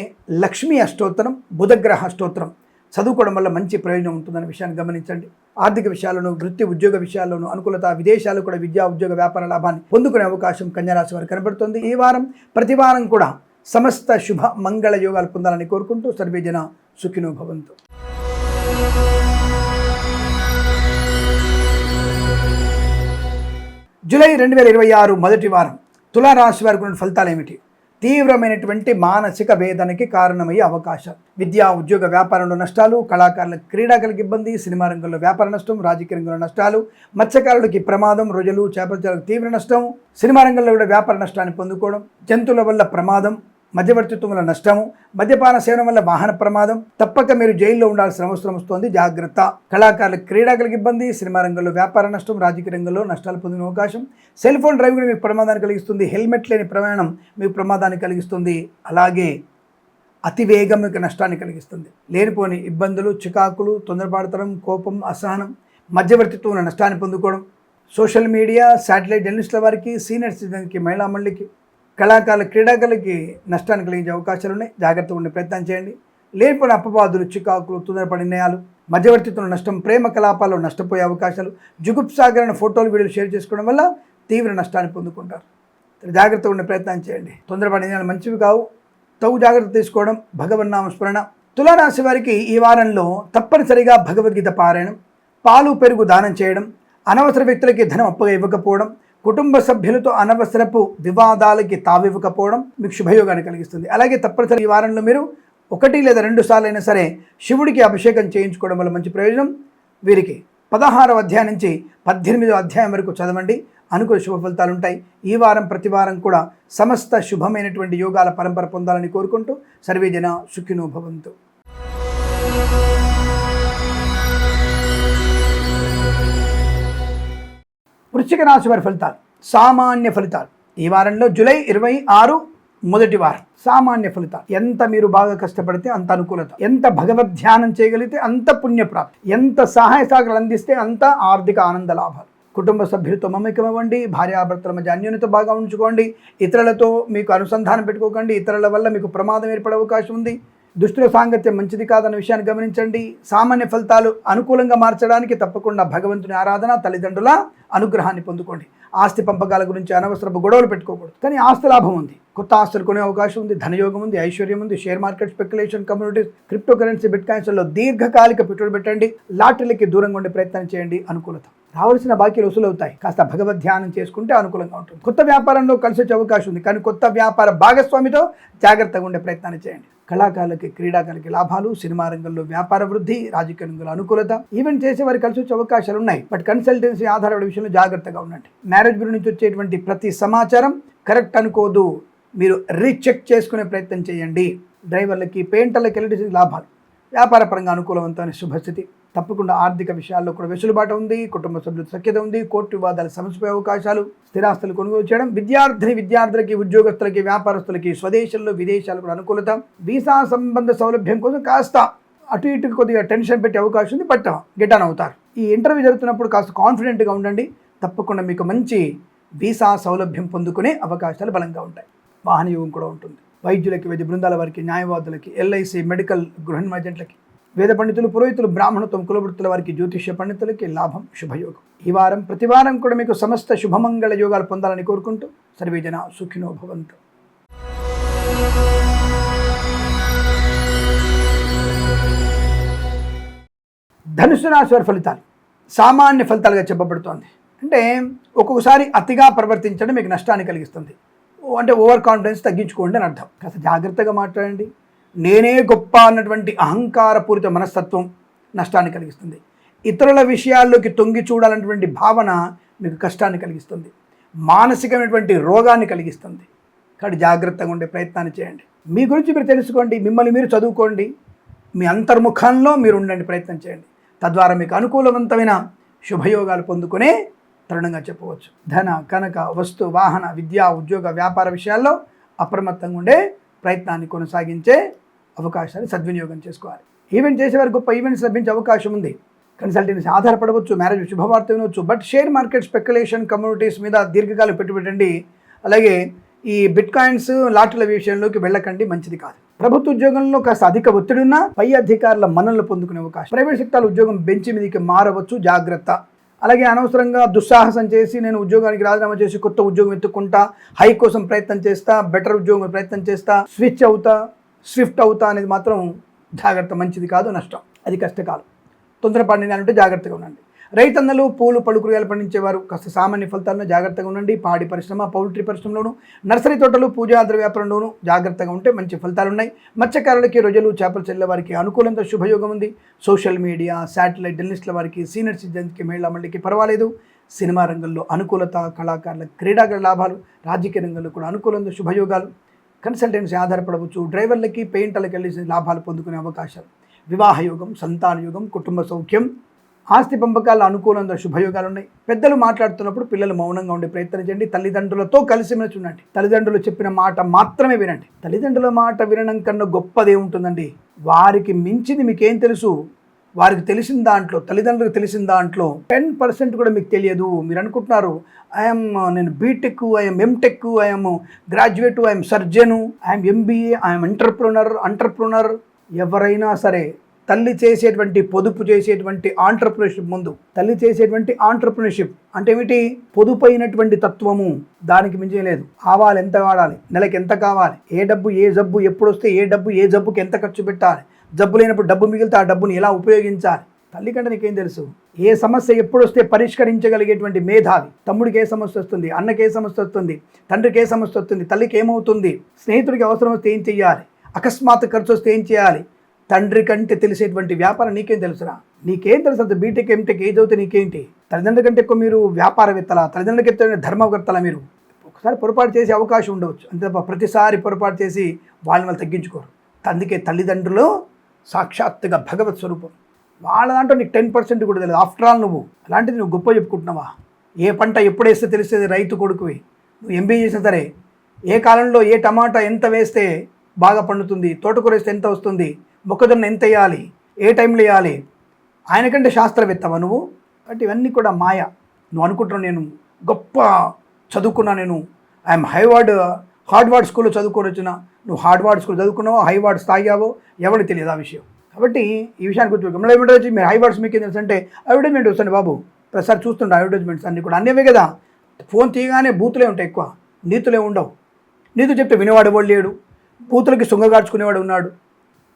లక్ష్మీ అష్టోత్తరం, బుధగ్రహ అష్టోత్తరం చదువుకోవడం వల్ల మంచి ప్రయోజనం ఉంటుందనే విషయాన్ని గమనించండి. ఆర్థిక విషయాలను, వృత్తి ఉద్యోగ విషయాల్లోనూ అనుకూలత, విదేశాలు కూడా విద్యా ఉద్యోగ వ్యాపార లాభాన్ని పొందుకునే అవకాశం కన్యారాశి వారు కనబడుతుంది. ఈ వారం ప్రతి వారం కూడా సమస్త శుభ మంగళ యోగాలు పొందాలని కోరుకుంటూ సర్వే జన సుఖినో భవంతు. జూలై 2026 మొదటి వారం తులారాశి వారికి ఉన్న ఫలితాలు ఏమిటి? తీవ్రమైనటువంటి మానసిక వేదనకి కారణమయ్యే అవకాశాలు, విద్యా ఉద్యోగ వ్యాపారంలో నష్టాలు, కళాకారుల క్రీడాకులకు ఇబ్బంది, సినిమా రంగంలో వ్యాపార నష్టం, రాజకీయ రంగంలో నష్టాలు, మత్స్యకారులకి ప్రమాదం, రొయ్యలు చేపలకు తీవ్ర నష్టం, సినిమా రంగంలో కూడా వ్యాపార నష్టాన్ని పొందుకోవడం, జంతువుల వల్ల ప్రమాదం, మధ్యవర్తిత్వం వల్ల నష్టము, మద్యపాన సేవనం వల్ల వాహన ప్రమాదం, తప్పక మీరు జైల్లో ఉండాల్సిన అవసరం వస్తుంది, జాగ్రత్త. కళాకారుల క్రీడాకులకు ఇబ్బంది, సినిమా రంగంలో వ్యాపార నష్టం, రాజకీయ రంగంలో నష్టాలు పొందిన అవకాశం, సెల్ ఫోన్ డ్రైవ్ కూడా మీకు ప్రమాదాన్ని కలిగిస్తుంది, హెల్మెట్ లేని ప్రయాణం మీకు ప్రమాదాన్ని కలిగిస్తుంది, అలాగే అతివేగం మీకు నష్టాన్ని కలిగిస్తుంది, లేనిపోని ఇబ్బందులు, చికాకులు, తొందరపాటుతనం, కోపం, అసహనం, మధ్యవర్తిత్వం నష్టాన్ని పొందుకోవడం, సోషల్ మీడియా, శాటిలైట్ జర్నలిస్టుల వారికి, సీనియర్ సిటిజన్కి, మహిళా మండలికి, కళాకారుల క్రీడాకులకి నష్టాన్ని కలిగించే అవకాశాలు ఉన్నాయి, జాగ్రత్తగా ఉండే ప్రయత్నం చేయండి. లేనిపోయిన అపవాదులు, చికాకులు, తొందరపడి నిర్ణయాలు, మధ్యవర్తిత్వం నష్టం, ప్రేమ కలాపాల్లో నష్టపోయే అవకాశాలు, జుగుప్సాకరణ ఫోటోలు, వీడియోలు షేర్ చేసుకోవడం వల్ల తీవ్ర నష్టాన్ని పొందుకుంటారు. జాగ్రత్తగా ఉండే ప్రయత్నం చేయండి. తొందరపడి నిర్ణయాలు మంచివి కావు, తగు జాగ్రత్త తీసుకోవడం, భగవన్నామ స్మరణ. తులారాశి వారికి ఈ వారంలో తప్పనిసరిగా భగవద్గీత పారాయణం, పాలు పెరుగు దానం చేయడం, అనవసర వ్యక్తులకి ధనం అప్పుగా ఇవ్వకపోవడం, కుటుంబ సభ్యులతో అనవసరపు వివాదాలకి తావివ్వకపోవడం మీకు శుభయోగాన్ని కలిగిస్తుంది. అలాగే తప్పనిసరి ఈ వారంలో మీరు 1 లేదా 2 సార్లు అయినా సరే శివుడికి అభిషేకం చేయించుకోవడం వల్ల మంచి ప్రయోజనం. వీరికి 16వ అధ్యాయం నుంచి 18వ అధ్యాయం వరకు చదవండి, అనుకూల శుభ ఫలితాలు ఉంటాయి. ఈ వారం ప్రతి వారం కూడా సమస్త శుభమైనటువంటి యోగాల పరంపర పొందాలని కోరుకుంటూ సర్వే జన సుఖినో భవంతు. వృశ్చిక రాశి వారి ఫలితాలు, సామాన్య ఫలితాలు. ఈ వారంలో జూలై 26 మొదటి వారం సామాన్య ఫలితాలు. ఎంత మీరు బాగా కష్టపడితే అంత అనుకూలత, ఎంత భగవద్ ధ్యానం చేయగలిగితే అంత పుణ్యప్రాప్తి, ఎంత సహాయ సహకారాలు అందిస్తే అంత ఆర్థిక ఆనంద లాభాలు. కుటుంబ సభ్యులతో మమేకమవ్వండి, భార్యాభర్తల మధ్య అన్యోన్యత బాగా ఉంచుకోండి, ఇతరులతో మీకు అనుసంధానం పెట్టుకోకండి, ఇతరుల వల్ల మీకు ప్రమాదం ఏర్పడే అవకాశం ఉంది. దుష్టుల సాంగత్యం మంచిది కాదన్న విషయాన్ని గమనించండి. సామాన్య ఫలితాలు అనుకూలంగా మార్చడానికి తప్పకుండా భగవంతుని ఆరాధన, తల్లిదండ్రుల అనుగ్రహాన్ని పొందుకోండి. ఆస్తి పంపకాల గురించి అనవసరపు గొడవలు పెట్టుకోకూడదు. కానీ ఆస్తి లాభం ఉంది, కొత్త ఆస్తులు కొనే అవకాశం ఉంది, ధనయోగం ఉంది, ఐశ్వర్యం ఉంది. Share market, speculation, communities, crypto currency, bit కాయిన్స్లో దీర్ఘకాలిక పెట్టుబడి పెట్టండి. లాటరీలకి దూరంగా ఉండే ప్రయత్నం చేయండి, అనుకూలత. రావాల్సిన బాకీలు వసూలవుతాయి. కాస్త భగవద్ ధ్యానం చేసుకుంటే అనుకూలంగా ఉంటుంది. కొత్త వ్యాపారంలో కలిసి వచ్చే అవకాశం ఉంది, కానీ కొత్త వ్యాపార భాగస్వామితో జాగ్రత్తగా ఉండే ప్రయత్నాన్ని చేయండి. కళాకారులకి, క్రీడాకారులకి లాభాలు, సినిమా రంగంలో వ్యాపార వృద్ధి, రాజకీయ రంగంలో అనుకూలత. ఈవెంట్ చేసే వారికి కలిసి వచ్చే అవకాశాలు ఉన్నాయి, బట్ కన్సల్టెన్సీ ఆధారపడే విషయంలో జాగ్రత్తగా ఉండండి. మ్యారేజ్ బ్యూరో నుంచి వచ్చేటువంటి ప్రతి సమాచారం కరెక్ట్ అనుకోదు, మీరు రీచెక్ చేసుకునే ప్రయత్నం చేయండి. డ్రైవర్లకి, పెయింటర్లకి, ఎలక్ట్రిసిటీ లాభాలు, వ్యాపార పరంగా అనుకూలవంతమైన శుభస్థితి. తప్పకుండా ఆర్థిక విషయాల్లో కూడా వెసులుబాటు ఉంది, కుటుంబ సభ్యుల సఖ్యత ఉంది, కోర్టు వివాదాలు సమస్యపై అవకాశాలు, స్థిరాస్తులు కొనుగోలు చేయడం, విద్యార్థులకి, ఉద్యోగస్తులకి, వ్యాపారస్తులకి స్వదేశంలో విదేశాలు కూడా అనుకూలత, వీసా సంబంధ సౌలభ్యం కోసం కాస్త అటు ఇటు కొద్దిగా టెన్షన్ పెట్టే అవకాశం ఉంది, బట్ గెట్ ఆన్ అవుతారు. ఈ ఇంటర్వ్యూ జరుగుతున్నప్పుడు కాస్త కాన్ఫిడెంట్గా ఉండండి, తప్పకుండా మీకు మంచి వీసా సౌలభ్యం పొందుకునే అవకాశాలు బలంగా ఉంటాయి. వాహన యోగం కూడా ఉంటుంది. వైద్యులకి, వైద్య బృందాల వారికి, న్యాయవాదులకి, ఎల్ఐసి, మెడికల్, గృహ ఏజెంట్లకి, వేద పండితులు, పురోహితులు, బ్రాహ్మణత్వం, కులవృత్తుల వారికి, జ్యోతిష్య పండితులకి లాభం, శుభయోగం. ఈ వారం ప్రతి వారం కూడా మీకు సమస్త శుభమంగళ యోగాలు పొందాలని కోరుకుంటూ సర్వేజన సుఖినో భవంతు. ధనుసు రాశి వారి ఫలితాలు సామాన్య ఫలితాలుగా చెప్పబడుతోంది. అంటే ఒక్కొక్కసారి అతిగా ప్రవర్తించడం మీకు నష్టాన్ని కలిగిస్తుంది. అంటే ఓవర్ కాన్ఫిడెన్స్ తగ్గించుకోండి అని అర్థం. కాస్త జాగ్రత్తగా మాట్లాడండి. నేనే గొప్ప అన్నటువంటి అహంకారపూరిత మనస్తత్వం నష్టాన్ని కలిగిస్తుంది. ఇతరుల విషయాల్లోకి తొంగి చూడాలన్నటువంటి భావన మీకు కష్టాన్ని కలిగిస్తుంది, మానసికమైనటువంటి రోగాన్ని కలిగిస్తుంది. కాబట్టి జాగ్రత్తగా ఉండే ప్రయత్నాన్ని చేయండి. మీ గురించి మీరు తెలుసుకోండి, మిమ్మల్ని మీరు చదువుకోండి, మీ అంతర్ముఖంలో మీరు ఉండండి, ప్రయత్నం చేయండి. తద్వారా మీకు అనుకూలవంతమైన శుభయోగాలు పొందుకునే తరుణంగా చెప్పవచ్చు. ధన, కనక, వస్తు, వాహన, విద్యా, ఉద్యోగ, వ్యాపార విషయాల్లో అప్రమత్తంగా ఉండే ప్రయత్నాన్ని కొనసాగించే అవకాశాన్ని సద్వినియోగం చేసుకోవాలి. ఈవెంట్ చేసేవారు గొప్ప ఈవెంట్స్ లభించే అవకాశం ఉంది. కన్సల్టెన్సీ ఆధారపడవచ్చు, మ్యారేజ్ శుభవార్త వినవచ్చు. But share market, speculation, communities మీద దీర్ఘకాలం పెట్టుబడి. అలాగే ఈ బిట్ కాయిన్స్, లాటరీల విషయంలోకి వెళ్ళకండి, మంచిది కాదు. ప్రభుత్వ ఉద్యోగంలో కాస్త అధిక ఒత్తిడి ఉన్నా పై అధికారుల మన్ననలు పొందుకునే అవకాశం. ప్రైవేట్ సెక్టార్ ఉద్యోగం బెంచ్ మీదకి మారవచ్చు, జాగ్రత్త. అలాగే అనవసరంగా దుస్సాహసం చేసి నేను ఉద్యోగానికి రాజీనామా చేసి కొత్త ఉద్యోగం ఎత్తుకుంటా, హై కోసం ప్రయత్నం చేస్తా, బెటర్ ఉద్యోగం ప్రయత్నం చేస్తా, స్విఫ్ట్ అవుతా అనేది మాత్రం జాగ్రత్త, మంచిది కాదు, నష్టం. అది కష్టకాలం. తొందరపాటు నిర్ణయాలంటే జాగ్రత్తగా ఉండండి. రైతన్నలు, పూలు, పళ్ళు, కూరగాయలు పండించేవారు కాస్త సామాన్య ఫలితాలను జాగ్రత్తగా ఉండండి. పాడి పరిశ్రమ, పౌల్ట్రీ పరిశ్రమలోను, నర్సరీ తోటలు, పూజాద్ర వ్యాపారంలోనూ జాగ్రత్తగా ఉంటే మంచి ఫలితాలు ఉన్నాయి. మత్స్యకారులకి, రొయ్యలు, చేపలు చెల్లె వారికి అనుకూలంగా శుభయోగం ఉంది. సోషల్ మీడియా, శాటిలైట్, జర్నలిస్టుల వారికి, సీనియర్ సిటిజన్స్కి, మహిళా మండలికి పర్వాలేదు. సినిమా రంగంలో అనుకూలత, కళాకారుల, క్రీడాకారుల లాభాలు, రాజకీయ రంగంలో కూడా అనుకూలంగా శుభయోగాలు. కన్సల్టెన్సీ ఆధారపడవచ్చు. డ్రైవర్లకి, పెయింటర్లకి వెళ్ళి లాభాలు పొందుకునే అవకాశాలు. వివాహ యోగం, సంతాన యోగం, కుటుంబ సౌఖ్యం, ఆస్తి పంపకాల అనుకూలంగా శుభయోగాలు ఉన్నాయి. పెద్దలు మాట్లాడుతున్నప్పుడు పిల్లలు మౌనంగా ఉండే ప్రయత్నం చేయండి. తల్లిదండ్రులతో కలిసిమెలిసి ఉండండి. తల్లిదండ్రులు చెప్పిన మాట మాత్రమే వినండి. తల్లిదండ్రుల మాట వినడం కన్నా గొప్పదే ఉంటుందండి. వారికి మించింది మీకేం తెలుసు? వారికి తెలిసిన దాంట్లో, తల్లిదండ్రులకు తెలిసిన దాంట్లో 10% కూడా మీకు తెలియదు. మీరు అనుకుంటున్నారు నేను BTech, I'm MTech, I'm graduate, I'm surgeon, I'm MBA, I'm entrepreneur. ఎవరైనా సరే తల్లి చేసేటువంటి పొదుపు చేసేటువంటి ఆంటర్ప్రినర్షిప్ ముందు, తల్లి చేసేటువంటి ఆంటర్ప్రినర్షిప్ అంటే ఏమిటి? పొదుపైనటువంటి తత్వము, దానికి మించి లేదు. ఆవాలు ఎంత వాడాలి, నెలకి ఎంత కావాలి, ఏ డబ్బు ఏ జబ్బు ఎప్పుడు వస్తే ఏ డబ్బు ఏ జబ్బుకి ఎంత ఖర్చు పెట్టాలి, జబ్బు లేనప్పుడు డబ్బు మిగిలితే ఆ డబ్బుని ఎలా ఉపయోగించాలి. తల్లి కంటే నీకేం తెలుసు? ఏ సమస్య ఎప్పుడు వస్తే పరిష్కరించగలిగేటువంటి మేధావి. తమ్ముడికి ఏ సమస్య వస్తుంది, అన్నకి ఏ సమస్య వస్తుంది, తండ్రికి ఏ సమస్య వస్తుంది, తల్లికి ఏమవుతుంది, స్నేహితుడికి అవసరం వస్తే ఏం చెయ్యాలి, అకస్మాత్ ఖర్చు వస్తే ఏం చేయాలి. తండ్రి కంటే తెలిసేటువంటి వ్యాపారం నీకేం తెలుసురా? నీకేం తెలుసు? అంత బీటెక్, ఎంటెక్ ఏజ్ అవుతే నీకేంటి? తల్లిదండ్రుల కంటే ఎక్కువ మీరు వ్యాపారవేత్తలా, తల్లిదండ్రులకి ఎత్తున ధర్మకర్తలా? మీరు ఒకసారి పొరపాటు చేసే అవకాశం ఉండవచ్చు, అంతే తప్ప ప్రతిసారి పొరపాటు చేసి వాళ్ళని తగ్గించుకోరు. అందుకే తల్లిదండ్రులు సాక్షాత్తుగా భగవత్ స్వరూపం. వాళ్ళ దాంట్లో నీకు 10% కూడా తెలియదు. ఆఫ్టర్ ఆల్ నువ్వు అలాంటిది నువ్వు గొప్ప చెప్పుకుంటున్నావా? ఏ పంట ఎప్పుడు వేస్తే తెలిసేది రైతు కొడుకువి. నువ్వు ఎంబీఏ చేసినా సరే ఏ కాలంలో ఏ టమాటా ఎంత వేస్తే బాగా పండుతుంది, తోటకూర వేస్తే ఎంత వస్తుంది, మొక్కజొన్న ఎంత వేయాలి, ఏ టైంలో వేయాలి, ఆయనకంటే శాస్త్రవేత్తవా నువ్వు? కాబట్టి ఇవన్నీ కూడా మాయ. నువ్వు అనుకుంటున్నావు నేను గొప్ప చదువుకున్నా, నేను ఐఎమ్ హార్డ్వర్డ్ స్కూల్లో చదువుకొని వచ్చిన. నువ్వు హార్డ్వర్డ్ స్కూల్ చదువుకున్నావో, హైవర్డ్స్ తాగావో ఎవరికి తెలియదు ఆ విషయం. కాబట్టి ఈ విషయాన్ని గుర్తుపెట్టుకో. మళ్ళీ ఏమిటో వచ్చి మీరు హైవర్డ్స్ మీకు ఏం తెలుసు అంటే అడ్వర్టైజ్మెంట్ వస్తుంది బాబు, ప్రతిసారి చూస్తుండే అడ్వర్టైజ్మెంట్స్ అన్నీ కూడా అన్నేవే కదా. ఫోన్ తీయగానే బూతులే ఉంటాయి, ఎక్కువ నీతులే ఉండవు. నీతులు చెప్తే వినేవాడు ఎవడు లేడు, బూతులకి సొంగగార్చుకునేవాడు ఉన్నాడు.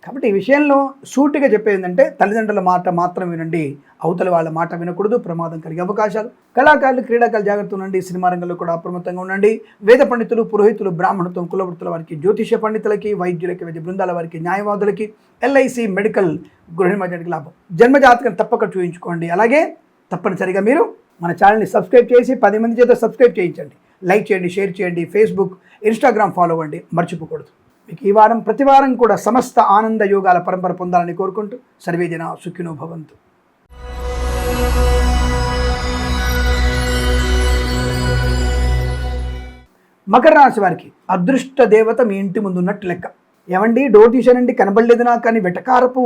కాబట్టి ఈ విషయంలో సూటిగా చెప్పేది ఏంటంటే తల్లిదండ్రుల మాట మాత్రం వినండి, అవతల వాళ్ళ మాట వినకూడదు, ప్రమాదం కలిగే అవకాశాలు. కళాకారులు, క్రీడాకారులు జాగ్రత్త ఉండండి. సినిమా రంగంలో కూడా అప్రమత్తంగా ఉండండి. వేద పండితులు, పురోహితులు, బ్రాహ్మణత్వం, కులవృత్తుల వారికి, జ్యోతిష పండితులకి, వైద్యులకి, వైద్య బృందాల వారికి, న్యాయవాదులకి, ఎల్ఐసి, మెడికల్, గృహ నిర్మాణానికి లాభం. జన్మజాతకం తప్పక చూయించుకోండి. అలాగే తప్పనిసరిగా మీరు మన ఛానల్ని సబ్స్క్రైబ్ చేసి 10 మంది చేత సబ్స్క్రైబ్ చేయించండి. లైక్ చేయండి, షేర్ చేయండి, ఫేస్బుక్, ఇన్స్టాగ్రామ్ ఫాలో అవ్వండి, మర్చిపోకూడదు. మీకు ఈ వారం ప్రతి వారం కూడా సమస్త ఆనంద యోగాల పరంపర పొందాలని కోరుకుంటూ సర్వేజన సుఖినో భవంతు. మకర రాశి వారికి అదృష్ట దేవత మీ ఇంటి ముందు ఉన్నట్టు లెక్క. ఏమండి డోర్ తీశానండి కనబడలేదు నాకు, కానీ వెటకారపు